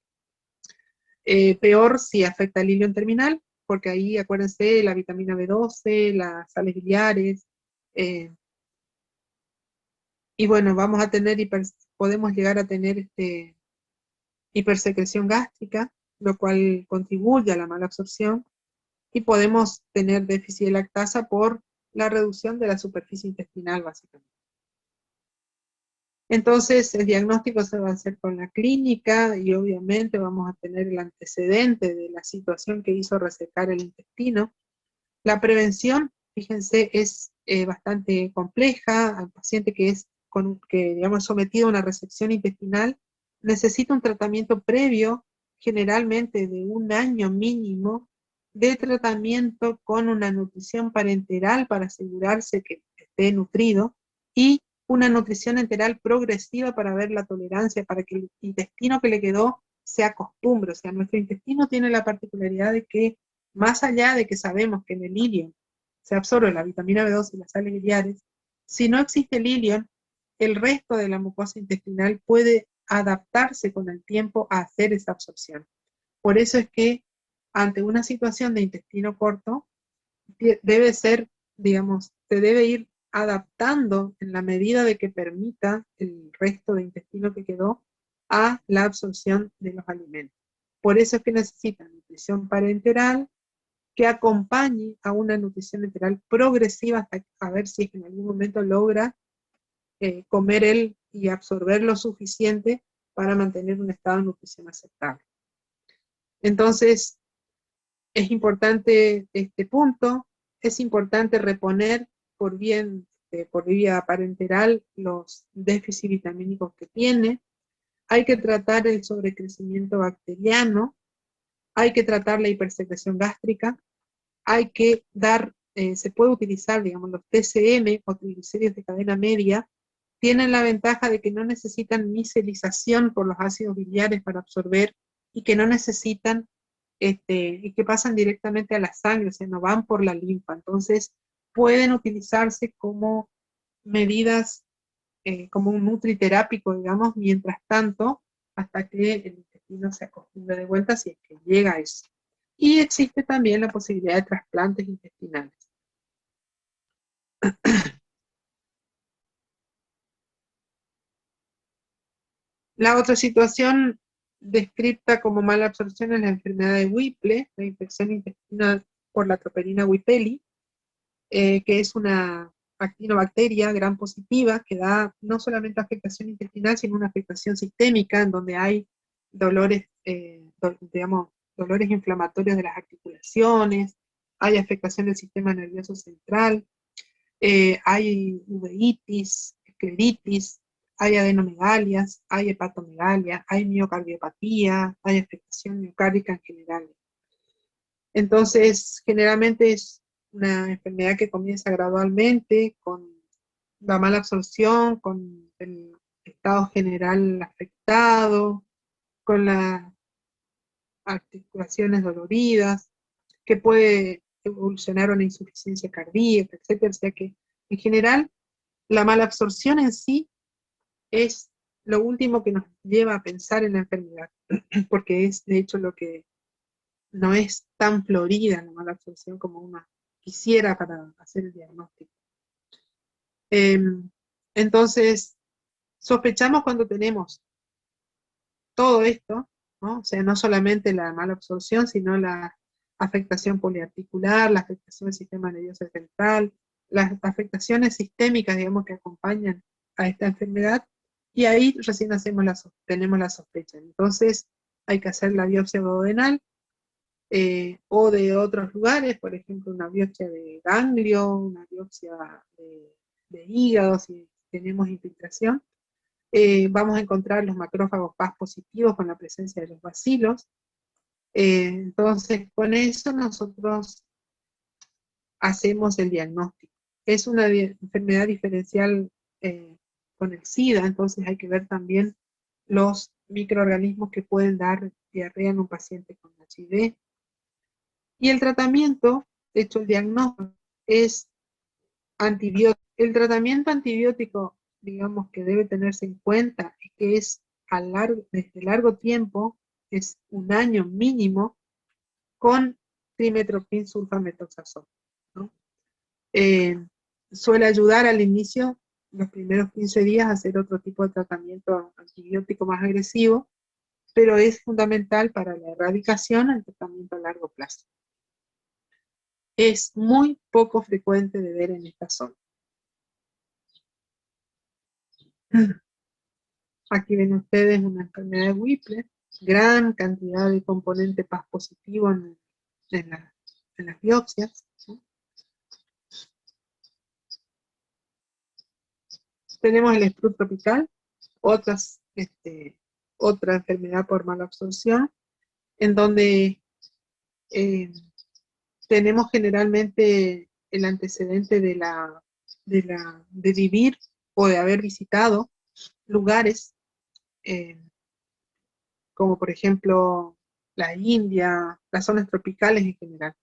Peor si afecta el ilion terminal, porque ahí, acuérdense, la vitamina B12, las sales biliares, y bueno, vamos a tener podemos llegar a tener hipersecreción gástrica, lo cual contribuye a la mala absorción, y podemos tener déficit de lactasa por la reducción de la superficie intestinal, básicamente. Entonces, el diagnóstico se va a hacer con la clínica, y obviamente vamos a tener el antecedente de la situación que hizo resecar el intestino. La prevención, fíjense, es bastante compleja. Al paciente que es digamos, sometido a una resección intestinal, necesita un tratamiento previo, generalmente de 1 año mínimo, de tratamiento con una nutrición parenteral para asegurarse que esté nutrido, y una nutrición enteral progresiva para ver la tolerancia, para que el intestino que le quedó se acostumbre. O sea, nuestro intestino tiene la particularidad de que, más allá de que sabemos que en el ilion se absorbe la vitamina B12 y las sales biliares, si no existe el ilion, el resto de la mucosa intestinal puede adaptarse con el tiempo a hacer esa absorción. Por eso es que ante una situación de intestino corto, debe ser, digamos, se debe ir adaptando en la medida de que permita el resto de intestino que quedó a la absorción de los alimentos. Por eso es que necesita nutrición parenteral que acompañe a una nutrición enteral progresiva hasta a ver si en algún momento logra comer él y absorber lo suficiente para mantener un estado de nutrición aceptable. Entonces, es importante este punto, es importante reponer por vía parenteral los déficits vitamínicos que tiene, hay que tratar el sobrecrecimiento bacteriano, hay que tratar la hipersecreción gástrica, hay que se puede utilizar, digamos, los TCM o triglicéridos de cadena media, tienen la ventaja de que no necesitan micelización por los ácidos biliares para absorber, y que no necesitan, y que pasan directamente a la sangre, o sea, no van por la linfa. Entonces, pueden utilizarse como medidas, como un nutriterápico, digamos, mientras tanto, hasta que el intestino intestino se acostumbre de vuelta si es que llega a eso. Y existe también la posibilidad de trasplantes intestinales. La otra situación descrita como mala absorción es la enfermedad de Whipple, la infección intestinal por la Troperina whippeli, que es una actinobacteria gram positiva que da no solamente afectación intestinal, sino una afectación sistémica en donde hay dolores, dolores inflamatorios de las articulaciones, hay afectación del sistema nervioso central, hay uveitis, escleritis, hay adenomegalias, hay hepatomegalia, hay miocardiopatía, hay afectación miocárdica en general. Entonces, generalmente es una enfermedad que comienza gradualmente con la mala absorción, con el estado general afectado, con las articulaciones doloridas, que puede evolucionar a una insuficiencia cardíaca, etcétera. O sea que, en general, la mala absorción en sí es lo último que nos lleva a pensar en la enfermedad, porque es, de hecho, lo que no es tan florida la mala absorción como uno quisiera para hacer el diagnóstico. Entonces, sospechamos cuando tenemos todo esto, ¿no? O sea, no solamente la mala absorción, sino la afectación poliarticular, la afectación del sistema nervioso central, las afectaciones sistémicas, digamos, que acompañan a esta enfermedad, y ahí recién tenemos la sospecha. Entonces, hay que hacer la biopsia duodenal, o de otros lugares, por ejemplo, una biopsia de ganglio, una biopsia de hígado, si tenemos infiltración. Vamos a encontrar los macrófagos Paz positivos con la presencia de los bacilos. Entonces, con eso nosotros hacemos el diagnóstico. Es una enfermedad diferencial con el SIDA, entonces hay que ver también los microorganismos que pueden dar diarrea en un paciente con HIV. Y el tratamiento, de hecho el diagnóstico, es antibiótico. El tratamiento antibiótico, digamos, que debe tenerse en cuenta es que es desde largo tiempo, es 1 año mínimo, con trimethoprim sulfamethoxazol, ¿no? Suele ayudar al inicio, los primeros 15 días, a hacer otro tipo de tratamiento antibiótico más agresivo, pero es fundamental para la erradicación el tratamiento a largo plazo. Es muy poco frecuente de ver en esta zona. Aquí ven ustedes una enfermedad de Whipple, gran cantidad de componente Paz positivo en las biopsias, ¿sí? Tenemos el sprut tropical, otra enfermedad por mala absorción, en donde tenemos generalmente el antecedente de vivir o de haber visitado lugares como por ejemplo la India, las zonas tropicales en general.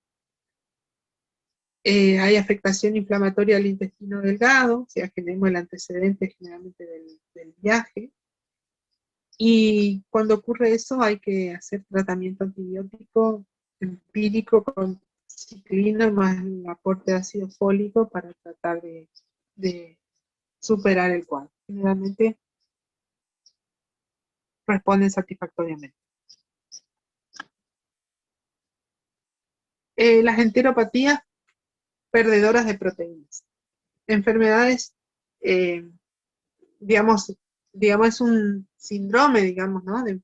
Hay afectación inflamatoria al intestino delgado, o sea, tenemos el antecedente generalmente del viaje, y cuando ocurre eso hay que hacer tratamiento antibiótico empírico con ciclina más el aporte de ácido fólico para tratar de superar el cuadro. Generalmente responden satisfactoriamente. Las enteropatías perdedoras de proteínas. Enfermedades, digamos, es un síndrome, digamos, ¿no? de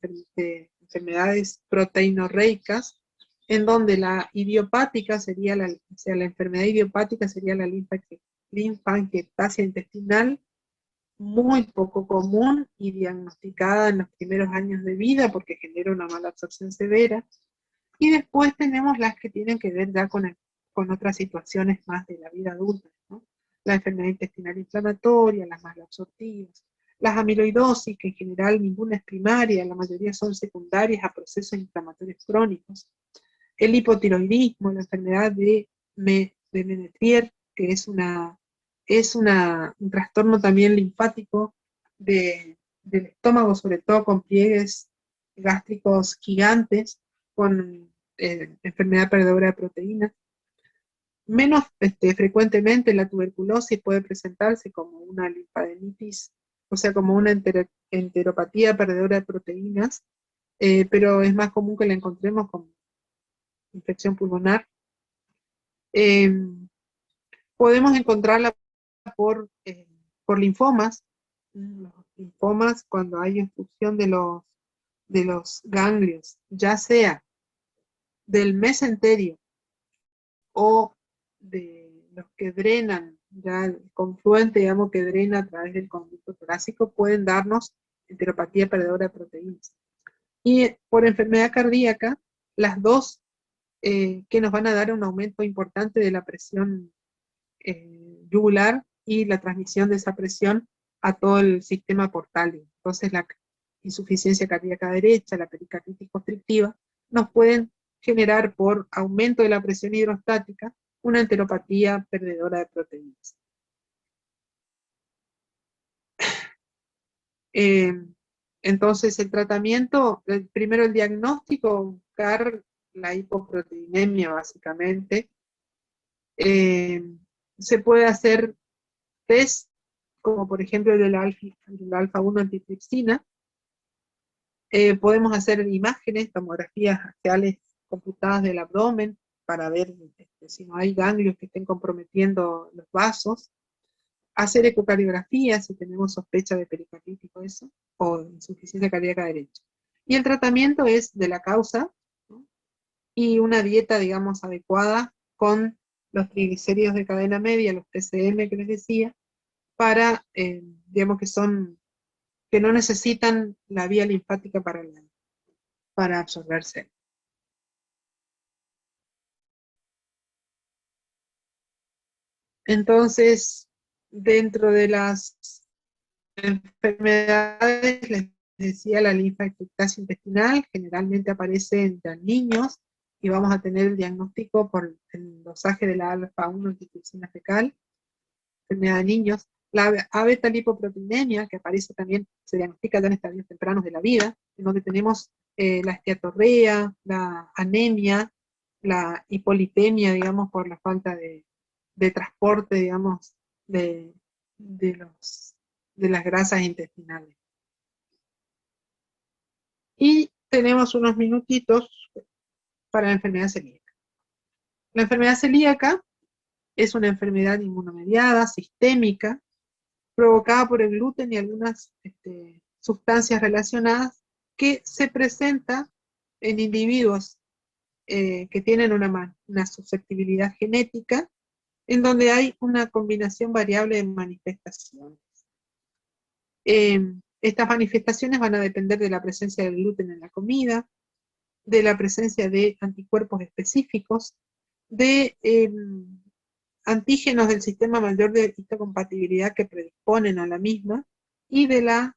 enfermedades proteinorreicas, en donde la idiopática sería la enfermedad idiopática sería la linfangiectasia intestinal, muy poco común y diagnosticada en los primeros años de vida porque genera una mala absorción severa. Y después tenemos las que tienen que ver ya con otras situaciones más de la vida adulta, ¿no? La enfermedad intestinal inflamatoria, las malabsortivas, las amiloidosis, que en general ninguna es primaria, la mayoría son secundarias a procesos inflamatorios crónicos. El hipotiroidismo, la enfermedad de Menetrier, que es un trastorno también linfático del estómago, sobre todo con pliegues gástricos gigantes con enfermedad perdedora de proteínas. Menos frecuentemente la tuberculosis puede presentarse como una linfadenitis, o sea, como una enteropatía perdedora de proteínas, pero es más común que la encontremos como infección pulmonar. Podemos encontrarla por linfomas. Los linfomas, cuando hay obstrucción de los ganglios, ya sea del mesenterio o de los que drenan, ya el confluente, digamos, que drena a través del conducto torácico, pueden darnos enteropatía perdedora de proteínas. Y por enfermedad cardíaca, las dos que nos van a dar un aumento importante de la presión yugular y la transmisión de esa presión a todo el sistema portal. Entonces la insuficiencia cardíaca derecha, la pericarditis constrictiva, nos pueden generar por aumento de la presión hidrostática una enteropatía perdedora de proteínas. Entonces el tratamiento, primero el diagnóstico, buscar la hipoproteinemia básicamente. Se puede hacer test, como por ejemplo el del alfa-1 antitripsina. Podemos hacer imágenes, tomografías axiales computadas del abdomen para ver si no hay ganglios que estén comprometiendo los vasos. Hacer ecocardiografía si tenemos sospecha de pericarditis o eso, o insuficiencia cardíaca derecha. Y el tratamiento es de la causa, ¿no? Y una dieta, digamos, adecuada con los triglicéridos de cadena media, los TCM que les decía, para, digamos, que no necesitan la vía linfática para absorberse. Entonces, dentro de las enfermedades, les decía, la linfaectasia intestinal generalmente aparece entre niños y vamos a tener el diagnóstico por el dosaje de la alfa-1 antitripsina fecal, enfermedad de niños. La abeta-lipoproteinemia, que aparece también, se diagnostica ya en estadios tempranos de la vida, en donde tenemos la esteatorrea, la anemia, la hipolipemia, digamos, por la falta de transporte, digamos, de las grasas intestinales. Y tenemos unos minutitos para la enfermedad celíaca. La enfermedad celíaca es una enfermedad inmunomediada, sistémica, provocada por el gluten y algunas sustancias relacionadas, que se presenta en individuos que tienen una susceptibilidad genética, en donde hay una combinación variable de manifestaciones. Estas manifestaciones van a depender de la presencia del gluten en la comida, de la presencia de anticuerpos específicos, de antígenos del sistema mayor de histocompatibilidad que predisponen a la misma, y de la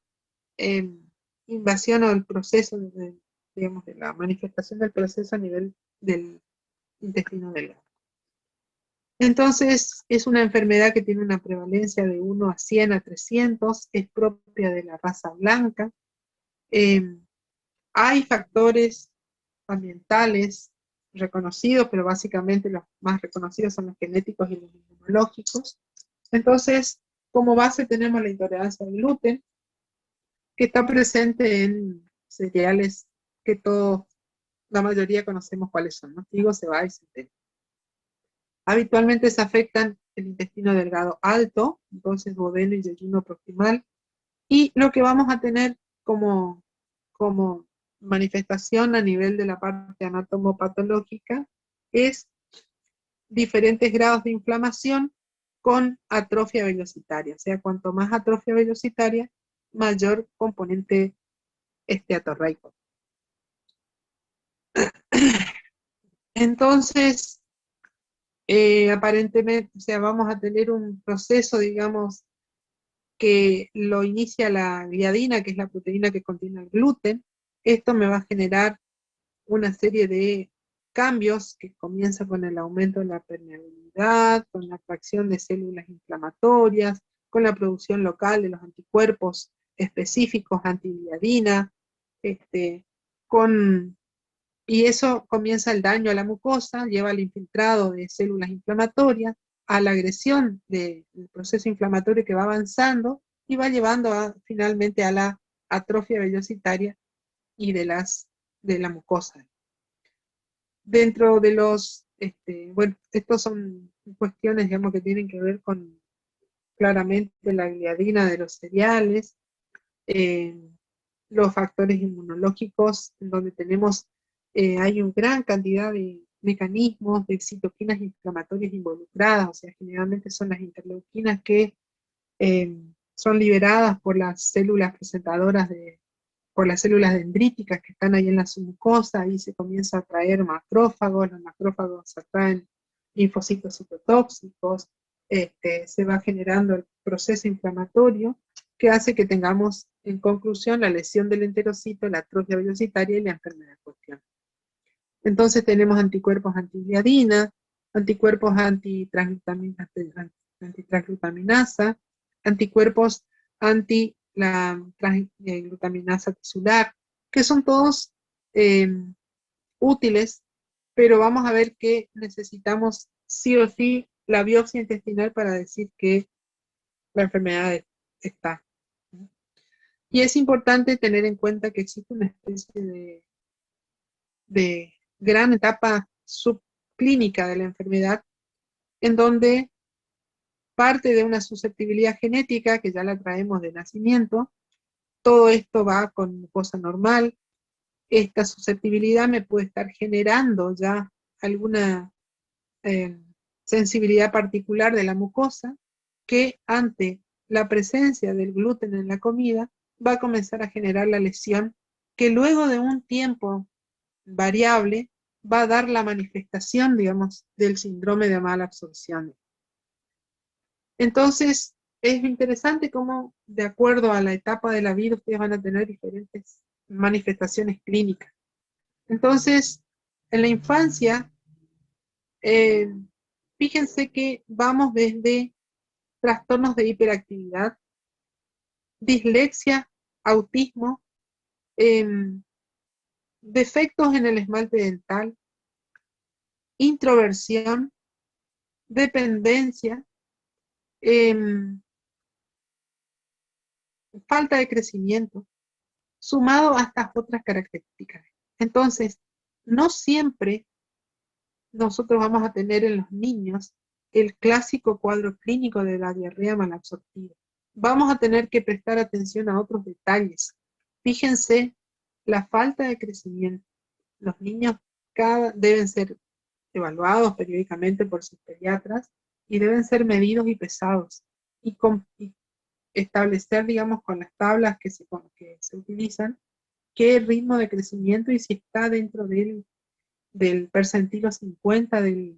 invasión o del proceso, digamos, de la manifestación del proceso a nivel del intestino delgado. Entonces, es una enfermedad que tiene una prevalencia de 1 a 100 a 300, es propia de la raza blanca. Hay factores ambientales reconocidos, pero básicamente los más reconocidos son los genéticos y los inmunológicos. Entonces, como base tenemos la intolerancia al gluten, que está presente en cereales que todos, la mayoría conocemos cuáles son, ¿no? Trigo, cebada y centeno. Habitualmente se afectan el intestino delgado alto, entonces duodeno y yeyuno proximal, y lo que vamos a tener como manifestación a nivel de la parte anatomopatológica es diferentes grados de inflamación con atrofia velocitaria. O sea, cuanto más atrofia velocitaria, mayor componente esteatorreico. Entonces, aparentemente, o sea, vamos a tener un proceso, digamos, que lo inicia la gliadina, que es la proteína que contiene el gluten. Esto me va a generar una serie de cambios que comienza con el aumento de la permeabilidad, con la atracción de células inflamatorias, con la producción local de los anticuerpos específicos antigliadina, y eso comienza el daño a la mucosa, lleva al infiltrado de células inflamatorias, a la agresión del proceso inflamatorio que va avanzando y va llevando finalmente a la atrofia vellositaria y de la mucosa. Dentro de bueno, estos son cuestiones, digamos, que tienen que ver con claramente la gliadina de los cereales, los factores inmunológicos, en donde hay una gran cantidad de mecanismos de citoquinas inflamatorias involucradas, o sea, generalmente son las interleuquinas que son liberadas por las células presentadoras por las células dendríticas que están ahí en la submucosa. Ahí se comienza a atraer macrófagos, los macrófagos atraen linfocitos citotóxicos, se va generando el proceso inflamatorio que hace que tengamos en conclusión la lesión del enterocito, la atrofia vellositaria y la enfermedad en cuestión. Entonces tenemos anticuerpos antigliadina, anticuerpos antitransglutaminasa, anticuerpos anti la transglutaminasa tisular, que son todos útiles, pero vamos a ver que necesitamos sí o sí la biopsia intestinal para decir que la enfermedad está. Y es importante tener en cuenta que existe una especie de gran etapa subclínica de la enfermedad, en donde parte de una susceptibilidad genética, que ya la traemos de nacimiento, todo esto va con mucosa normal. Esta susceptibilidad me puede estar generando ya alguna sensibilidad particular de la mucosa, que ante la presencia del gluten en la comida, va a comenzar a generar la lesión, que luego de un tiempo variable, va a dar la manifestación, digamos, del síndrome de mala absorción. Entonces, es interesante cómo, de acuerdo a la etapa de la vida, ustedes van a tener diferentes manifestaciones clínicas. Entonces, en la infancia, fíjense que vamos desde trastornos de hiperactividad, dislexia, autismo, defectos en el esmalte dental, introversión, dependencia, falta de crecimiento, sumado a estas otras características. Entonces, no siempre nosotros vamos a tener en los niños el clásico cuadro clínico de la diarrea malabsortiva. Vamos a tener que prestar atención a otros detalles. Fíjense la falta de crecimiento. Los niños deben ser evaluados periódicamente por sus pediatras y deben ser medidos y pesados y establecer, digamos, con las tablas que se utilizan, qué ritmo de crecimiento y si está dentro del percentilo 50 de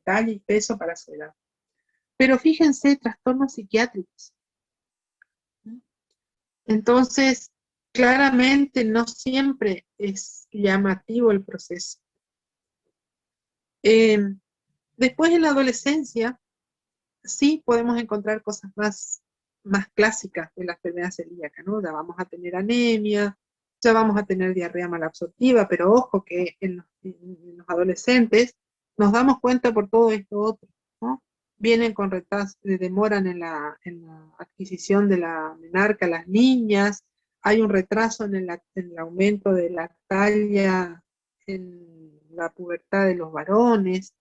talla y peso para su edad. Pero fíjense, trastornos psiquiátricos. Entonces, claramente no siempre es llamativo el proceso. Después en la adolescencia, sí podemos encontrar cosas más clásicas de la enfermedad celíaca, ¿no? Ya vamos a tener anemia, ya vamos a tener diarrea malabsortiva, pero ojo que en los adolescentes nos damos cuenta por todo esto otro, ¿no? Vienen con retraso, demoran en la adquisición de la menarca las niñas, hay un retraso en el aumento de la talla en la pubertad de los varones,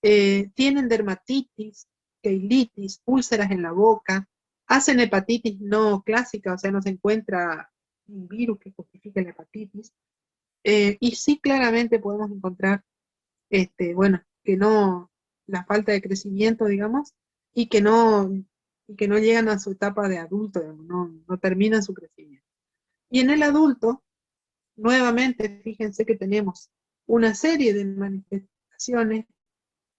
tienen dermatitis, queilitis, úlceras en la boca, hacen hepatitis no clásica, o sea, no se encuentra un virus que justifique la hepatitis, y sí claramente podemos encontrar, bueno, que no, la falta de crecimiento, digamos, y que no llegan a su etapa de adulto, digamos, no terminan su crecimiento. Y en el adulto, nuevamente, fíjense que tenemos una serie de manifestaciones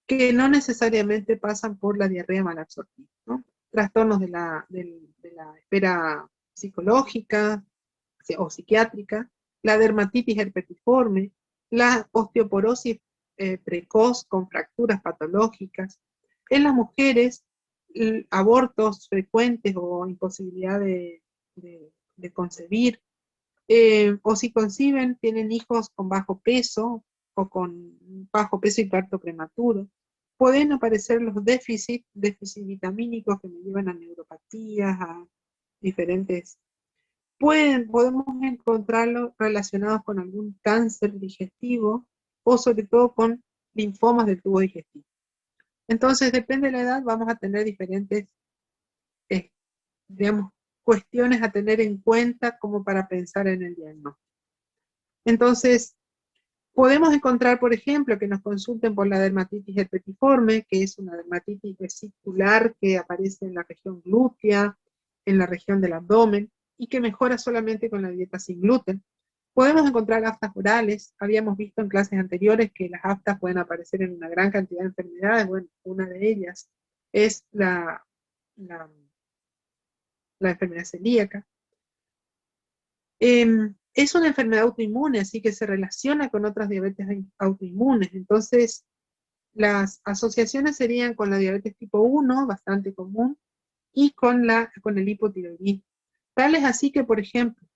que no necesariamente pasan por la diarrea malabsortiva, ¿no? Trastornos de la esfera psicológica o psiquiátrica, la dermatitis herpetiforme, la osteoporosis precoz con fracturas patológicas, en las mujeres, abortos frecuentes o imposibilidad de concebir, o si conciben, tienen hijos con bajo peso o con bajo peso y parto prematuro. Pueden aparecer los déficits vitamínicos que me llevan a neuropatías, a diferentes. Podemos encontrarlos relacionados con algún cáncer digestivo o sobre todo con linfomas del tubo digestivo. Entonces, depende de la edad, vamos a tener diferentes, digamos, cuestiones a tener en cuenta como para pensar en el diagnóstico. Entonces, podemos encontrar, por ejemplo, que nos consulten por la dermatitis herpetiforme, que es una dermatitis vesicular que aparece en la región glútea, en la región del abdomen, y que mejora solamente con la dieta sin gluten. Podemos encontrar aftas orales. Habíamos visto en clases anteriores que las aftas pueden aparecer en una gran cantidad de enfermedades. Bueno, una de ellas es la enfermedad celíaca. Es una enfermedad autoinmune, así que se relaciona con otras diabetes autoinmunes. Entonces, las asociaciones serían con la diabetes tipo 1, bastante común, y con el hipotiroidismo. Tal es así que, por ejemplo,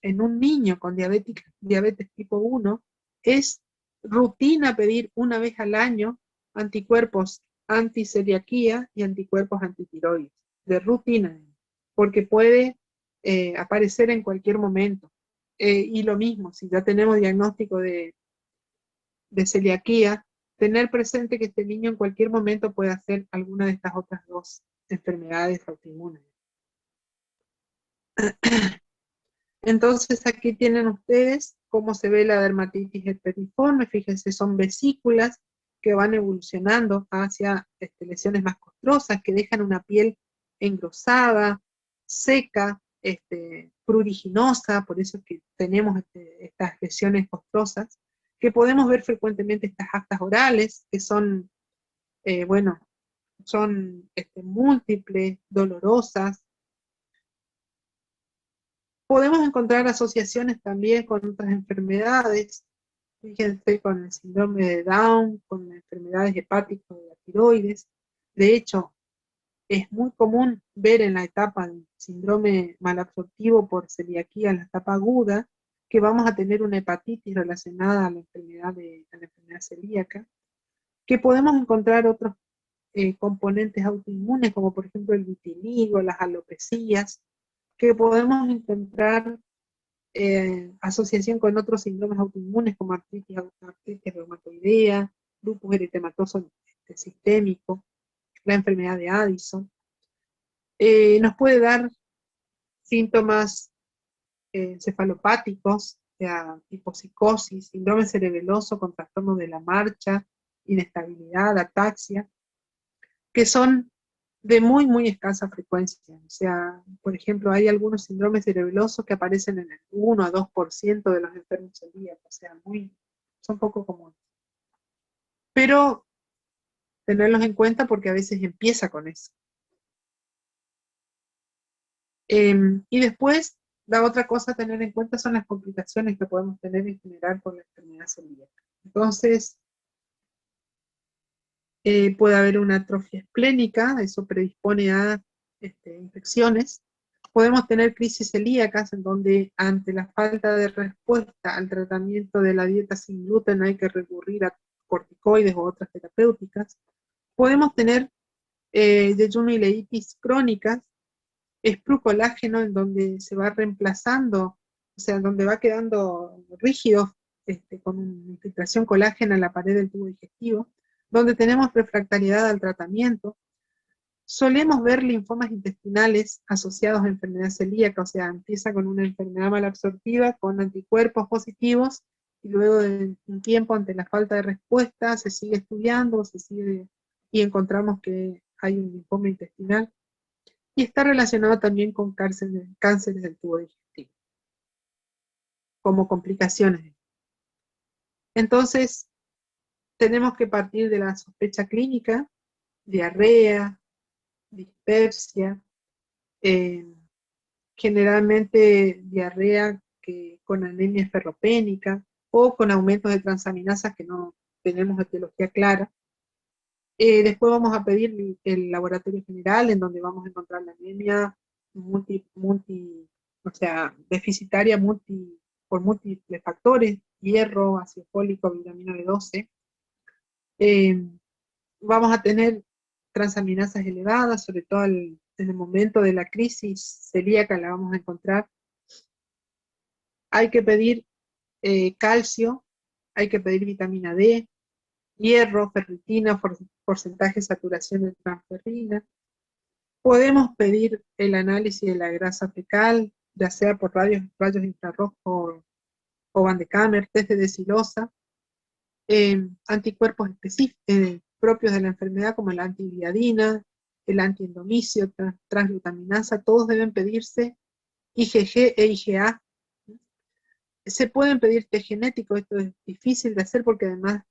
en un niño con diabetes tipo 1, es rutina pedir una vez al año anticuerpos anticeliaquía y anticuerpos antitiroides, de rutina, porque puede aparecer en cualquier momento. Y lo mismo, si ya tenemos diagnóstico de celiaquía, tener presente que este niño en cualquier momento puede hacer alguna de estas otras dos enfermedades autoinmunes. Entonces aquí tienen ustedes cómo se ve la dermatitis herpetiforme. Fíjense, son vesículas que van evolucionando hacia lesiones más costrosas, que dejan una piel engrosada, seca, pruriginosa, por eso es que tenemos estas lesiones costrosas, que podemos ver frecuentemente estas aftas orales, que son, bueno, son múltiples, dolorosas. Podemos encontrar asociaciones también con otras enfermedades, fíjense, con el síndrome de Down, con enfermedades hepáticas de la tiroides. De hecho, es muy común ver en la etapa del síndrome malabsortivo por celiaquía, en la etapa aguda, que vamos a tener una hepatitis relacionada a la enfermedad celíaca, que podemos encontrar otros componentes autoinmunes, como por ejemplo el vitiligo, las alopecias, que podemos encontrar asociación con otros síndromes autoinmunes como artritis reumatoidea, lupus eritematoso sistémico, la enfermedad de Addison. Nos puede dar síntomas encefalopáticos, o sea, tipo psicosis, síndrome cerebeloso con trastorno de la marcha, inestabilidad, ataxia, que son de muy, muy escasa frecuencia. O sea, por ejemplo, hay algunos síndromes cerebelosos que aparecen en el 1 a 2% de los enfermos celíacos, o sea, son poco comunes. Pero tenerlos en cuenta porque a veces empieza con eso. Y después, la otra cosa a tener en cuenta son las complicaciones que podemos tener en general con la enfermedad celíaca. Entonces, puede haber una atrofia esplénica, eso predispone a infecciones. Podemos tener crisis celíacas en donde ante la falta de respuesta al tratamiento de la dieta sin gluten hay que recurrir a corticoides o otras terapéuticas. Podemos tener yeyuno-ileitis crónicas, esprucolágeno en donde se va reemplazando, o sea, donde va quedando rígido con una infiltración colágena en la pared del tubo digestivo, donde tenemos refractariedad al tratamiento. Solemos ver linfomas intestinales asociados a enfermedad celíaca, o sea, empieza con una enfermedad malabsortiva, con anticuerpos positivos, y luego de un tiempo, ante la falta de respuesta, se sigue estudiando, y encontramos que hay un linfoma intestinal, y está relacionado también con cánceres del tubo digestivo, como complicaciones. Entonces, tenemos que partir de la sospecha clínica, diarrea, dispepsia, generalmente diarrea con anemia ferropénica o con aumentos de transaminasas que no tenemos etiología clara. Después vamos a pedir el laboratorio general en donde vamos a encontrar la anemia o sea, deficitaria por múltiples factores, hierro, ácido fólico, vitamina B12. Vamos a tener transaminasas elevadas, sobre todo en el momento de la crisis celíaca la vamos a encontrar. Hay que pedir calcio, hay que pedir vitamina D, hierro, ferritina, porcentaje de saturación de transferrina. Podemos pedir el análisis de la grasa fecal, ya sea por rayos infrarrojos o Van de Kamer, test de desilosa, anticuerpos específicos propios de la enfermedad como la antigliadina, el antiendomicio, transglutaminasa, todos deben pedirse, IgG e IgA. Se pueden pedir test genético, esto es difícil de hacer porque además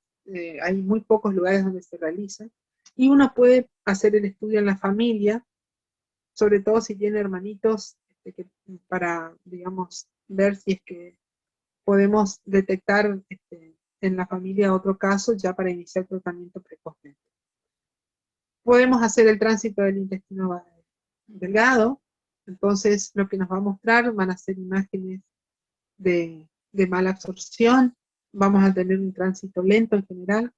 hay muy pocos lugares donde se realiza, y uno puede hacer el estudio en la familia, sobre todo si tiene hermanitos, para, digamos, ver si es que podemos detectar en la familia otro caso ya para iniciar tratamiento precozmente. Podemos hacer el tránsito del intestino delgado, entonces lo que nos va a mostrar van a ser imágenes de mala absorción, vamos a tener un tránsito lento en general,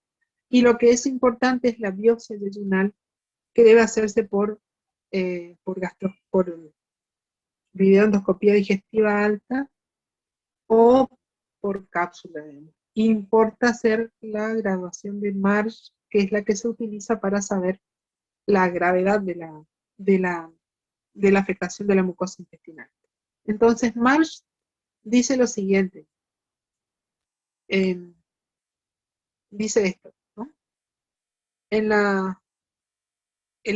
y lo que es importante es la biopsia yeyunal, que debe hacerse por videoendoscopía digestiva alta o por cápsula. Importa hacer la graduación de Marsh, que es la que se utiliza para saber la gravedad de la afectación de la mucosa intestinal. Entonces Marsh dice lo siguiente, dice esto, ¿no? El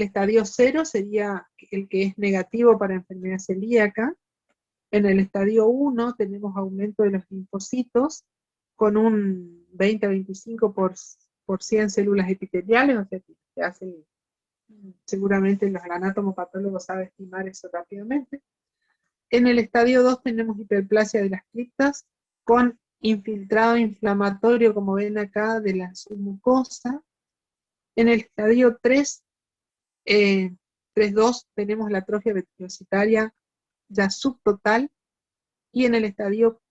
estadio 0 sería el que es negativo para enfermedad celíaca. En el estadio 1 tenemos aumento de los linfocitos con un 20 a 25 por 100 células epiteliales, o sea que se hace, seguramente los anatomopatólogos saben estimar eso rápidamente. En el estadio 2 tenemos hiperplasia de las criptas con infiltrado inflamatorio, como ven acá, de la submucosa. En el estadio 3, 3.2, tenemos la atrofia vesiculitaria ya subtotal, y en el estadio,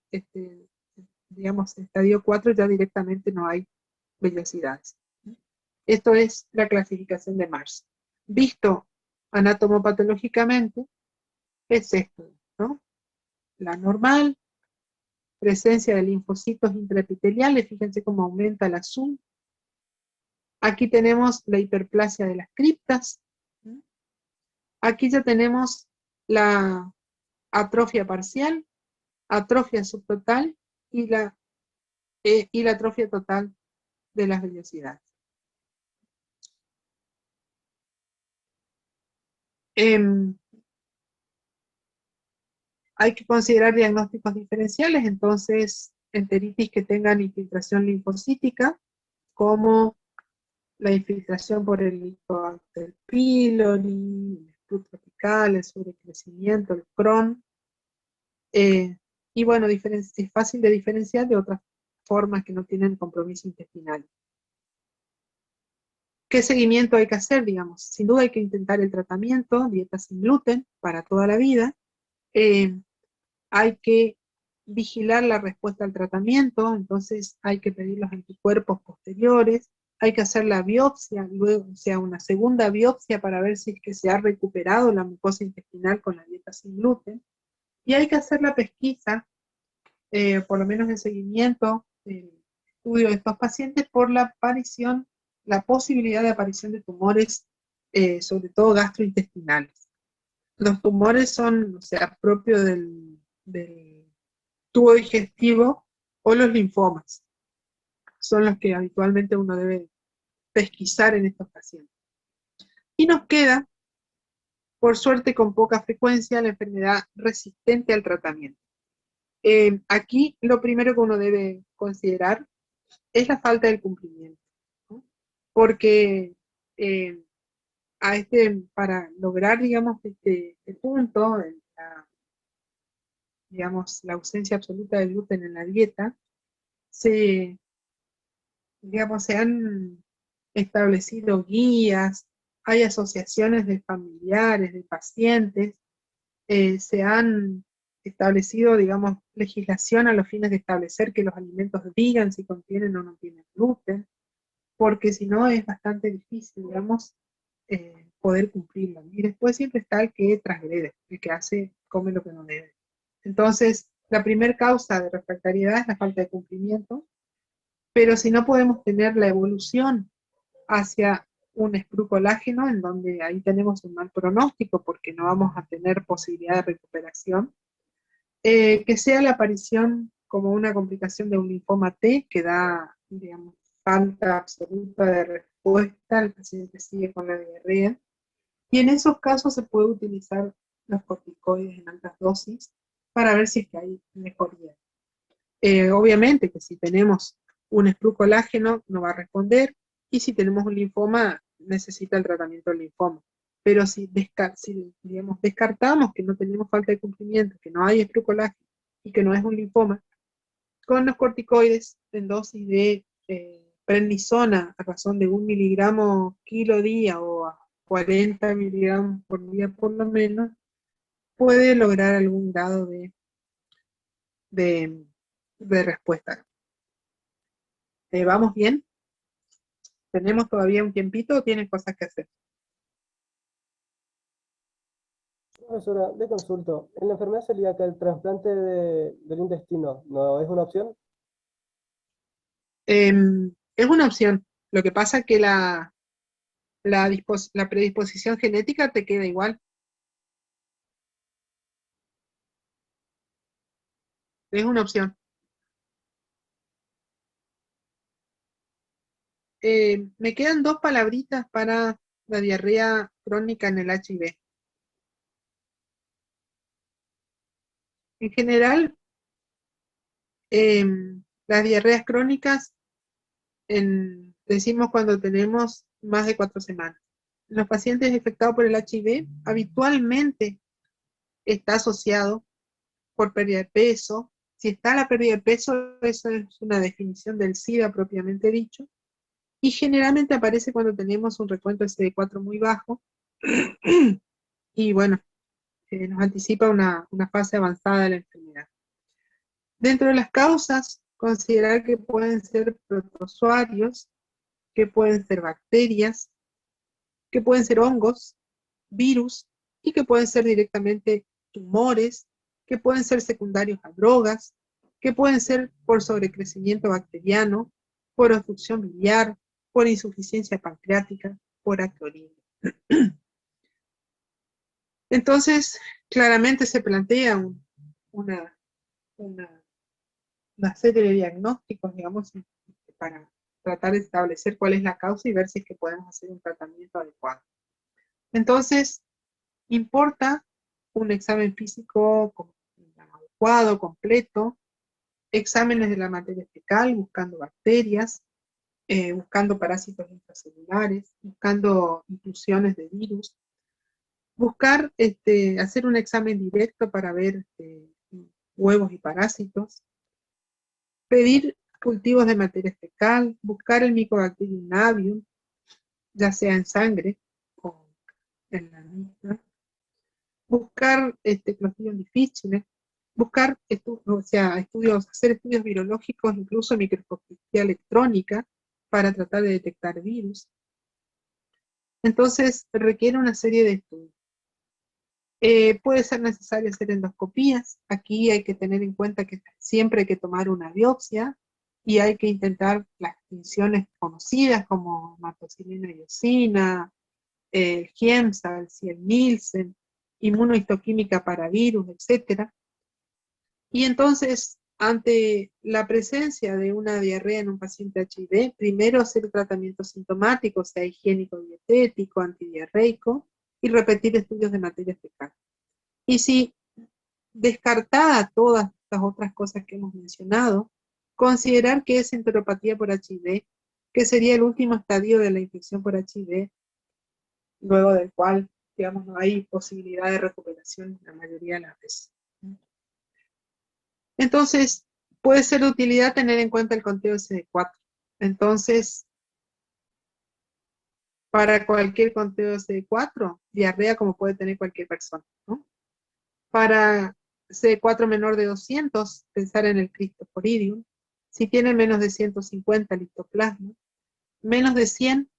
digamos, estadio 4 ya directamente no hay vellosidades. Esto es la clasificación de Marsh. Visto anatomopatológicamente, es esto, ¿no? La normal, presencia de linfocitos intraepiteliales, fíjense cómo aumenta el azul. Aquí tenemos la hiperplasia de las criptas. Aquí ya tenemos la atrofia parcial, atrofia subtotal y la atrofia total de las vellosidades. Hay que considerar diagnósticos diferenciales, entonces enteritis que tengan infiltración linfocítica, como la infiltración por el Helicobacter pylori, el sprue tropical, el sobrecrecimiento, el Crohn, y bueno, es fácil de diferenciar de otras formas que no tienen compromiso intestinal. ¿Qué seguimiento hay que hacer? Digamos, sin duda hay que intentar el tratamiento, dieta sin gluten para toda la vida. Hay que vigilar la respuesta al tratamiento, entonces hay que pedir los anticuerpos posteriores, hay que hacer la biopsia, luego, o sea, una segunda biopsia para ver si es que se ha recuperado la mucosa intestinal con la dieta sin gluten, y hay que hacer la pesquisa, por lo menos el seguimiento, el estudio de estos pacientes por la posibilidad de aparición de tumores, sobre todo gastrointestinales. Los tumores son, o sea, propios del tubo digestivo, o los linfomas. Son los que habitualmente uno debe pesquisar en estos pacientes. Y nos queda, por suerte con poca frecuencia, la enfermedad resistente al tratamiento. Aquí lo primero que uno debe considerar es la falta del cumplimiento, ¿no? Porque para lograr, digamos, este punto, la ausencia absoluta de gluten en la dieta, se han establecido guías, hay asociaciones de familiares, de pacientes, se han establecido, digamos, legislación a los fines de establecer que los alimentos digan si contienen o no tienen gluten, porque si no es bastante difícil, digamos, poder cumplirlo. Y después siempre está el que transgrede, el que come lo que no debe. Entonces, la primera causa de refractariedad es la falta de cumplimiento, pero si no podemos tener la evolución hacia un esprucolágeno, en donde ahí tenemos un mal pronóstico porque no vamos a tener posibilidad de recuperación, que sea la aparición como una complicación de un linfoma T que da, digamos, falta absoluta de respuesta, el paciente sigue con la diarrea, y en esos casos se puede utilizar los corticoides en altas dosis para ver si es que hay mejoría. Obviamente que si tenemos un esprucolágeno no va a responder, y si tenemos un linfoma necesita el tratamiento del linfoma. Pero si digamos, descartamos que no tenemos falta de cumplimiento, que no hay esprucolágeno y que no es un linfoma, con los corticoides en dosis de prednisona a razón de 1 miligramo kilo día o a 40 miligramos por día por lo menos, puede lograr algún grado de respuesta. ¿Vamos bien? ¿Tenemos todavía un tiempito o tienen cosas que hacer? Profesora, le consulto. En la enfermedad celíaca, ¿el trasplante del intestino no es una opción? Es una opción. Lo que pasa es que la predisposición genética te queda igual. Es una opción. Me quedan 2 palabritas para la diarrea crónica en el HIV. En general, las diarreas crónicas decimos cuando tenemos más de 4 semanas. Los pacientes infectados por el HIV habitualmente está asociado por pérdida de peso. Si está la pérdida de peso, eso es una definición del SIDA propiamente dicho. Y generalmente aparece cuando tenemos un recuento CD4 muy bajo. Y bueno, nos anticipa una fase avanzada de la enfermedad. Dentro de las causas, considerar que pueden ser protozoarios, que pueden ser bacterias, que pueden ser hongos, virus, y que pueden ser directamente tumores, que pueden ser secundarios a drogas, que pueden ser por sobrecrecimiento bacteriano, por obstrucción biliar, por insuficiencia pancreática, por acrolimia. Entonces, claramente se plantea una serie de diagnósticos, digamos, para tratar de establecer cuál es la causa y ver si es que podemos hacer un tratamiento adecuado. Entonces, importa un examen físico adecuado, completo, exámenes de la materia fecal, buscando bacterias, buscando parásitos intracelulares, buscando inclusiones de virus, buscar hacer un examen directo para ver huevos y parásitos, pedir cultivos de materia fecal, buscar el Mycobacterium avium, ya sea en sangre o en la misma, buscar Clostridium difficile, buscar hacer estudios virológicos, incluso microscopía electrónica, para tratar de detectar virus. Entonces requiere una serie de estudios. Puede ser necesario hacer endoscopías. Aquí hay que tener en cuenta que siempre hay que tomar una biopsia y hay que intentar las tinciones conocidas como hematoxilina y eosina, el GEMSA, el Ciel-Nielsen, inmunohistoquímica para virus, etc. Y entonces, ante la presencia de una diarrea en un paciente HIV, primero hacer el tratamiento sintomático, sea higiénico, dietético, antidiarreico, y repetir estudios de materia fecal. Y si descartada todas las otras cosas que hemos mencionado, considerar que es enteropatía por HIV, que sería el último estadio de la infección por HIV, luego del cual, digamos, no hay posibilidad de recuperación la mayoría de las veces. Entonces, puede ser de utilidad tener en cuenta el conteo CD4. Entonces, para cualquier conteo CD4, diarrea como puede tener cualquier persona, ¿no? Para CD4 menor de 200, pensar en el Cryptosporidium. Si tiene menos de 150, Listoplasma. Menos de 100,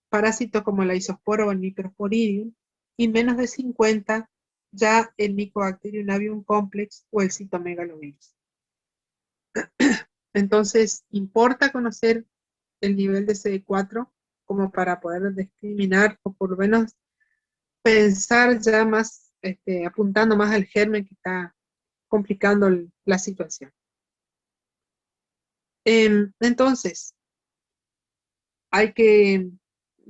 parásitos como la isospora o el Microsporidium. Y menos de 50, ya el Mycobacterium avium complex o el Cytomegalovirus. Entonces, importa conocer el nivel de CD4 como para poder discriminar o por lo menos pensar ya más, apuntando más al germen que está complicando la situación. Entonces,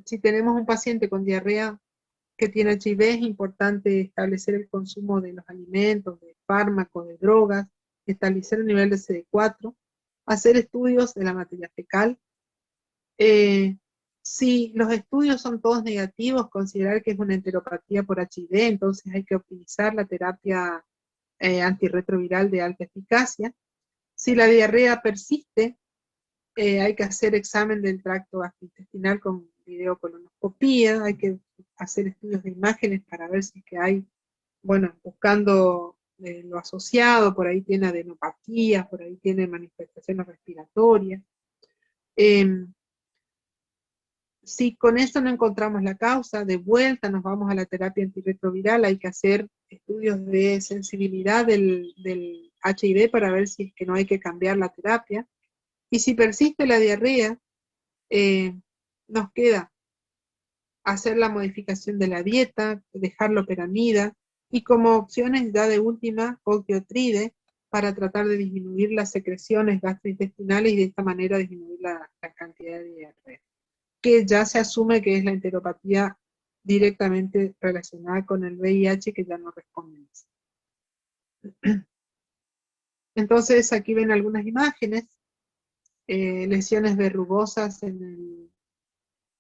si tenemos un paciente con diarrea que tiene HIV, es importante establecer el consumo de los alimentos, de fármacos, de drogas, establecer el nivel de CD4, hacer estudios de la materia fecal. Si los estudios son todos negativos, considerar que es una enteropatía por HIV, entonces hay que optimizar la terapia antirretroviral de alta eficacia. Si la diarrea persiste, hay que hacer examen del tracto gastrointestinal con videocolonoscopía, hay que hacer estudios de imágenes para ver si es que hay, bueno, buscando lo asociado, por ahí tiene adenopatías, por ahí tiene manifestaciones respiratorias. Si con esto no encontramos la causa, de vuelta nos vamos a la terapia antirretroviral, hay que hacer estudios de sensibilidad del HIV para ver si es que no hay que cambiar la terapia. Y si persiste la diarrea, nos queda hacer la modificación de la dieta, dejar la loperamida, y como opciones ya de última, octiotride, para tratar de disminuir las secreciones gastrointestinales y de esta manera disminuir la cantidad de diarrea, que ya se asume que es la enteropatía directamente relacionada con el VIH, que ya no responde más. Entonces aquí ven algunas imágenes, lesiones verrugosas en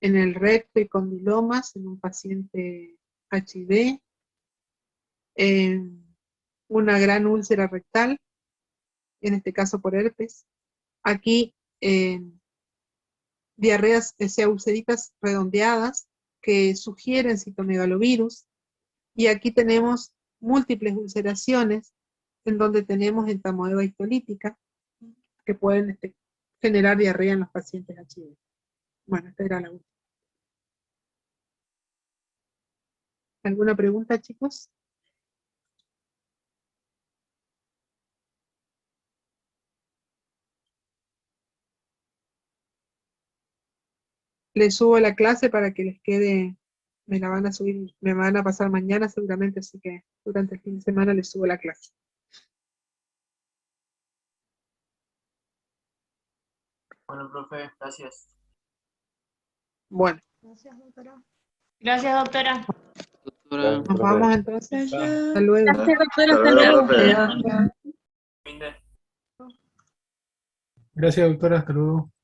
el recto y condilomas en un paciente HIV, una gran úlcera rectal, en este caso por herpes. Aquí diarreas, ulceritas redondeadas que sugieren citomegalovirus, y aquí tenemos múltiples ulceraciones en donde tenemos entamoeba histolítica que pueden generar diarrea en los pacientes HIV. Bueno, esta era la última. ¿Alguna pregunta, chicos? Les subo la clase para que les quede, me la van a subir, me van a pasar mañana seguramente, así que durante el fin de semana les subo la clase. Bueno, profe, gracias. Bueno. Gracias, doctora. Gracias, doctora. Nos vamos entonces. Hasta luego. Gracias, doctora. Hasta luego, profe. Gracias, doctora. Hasta luego.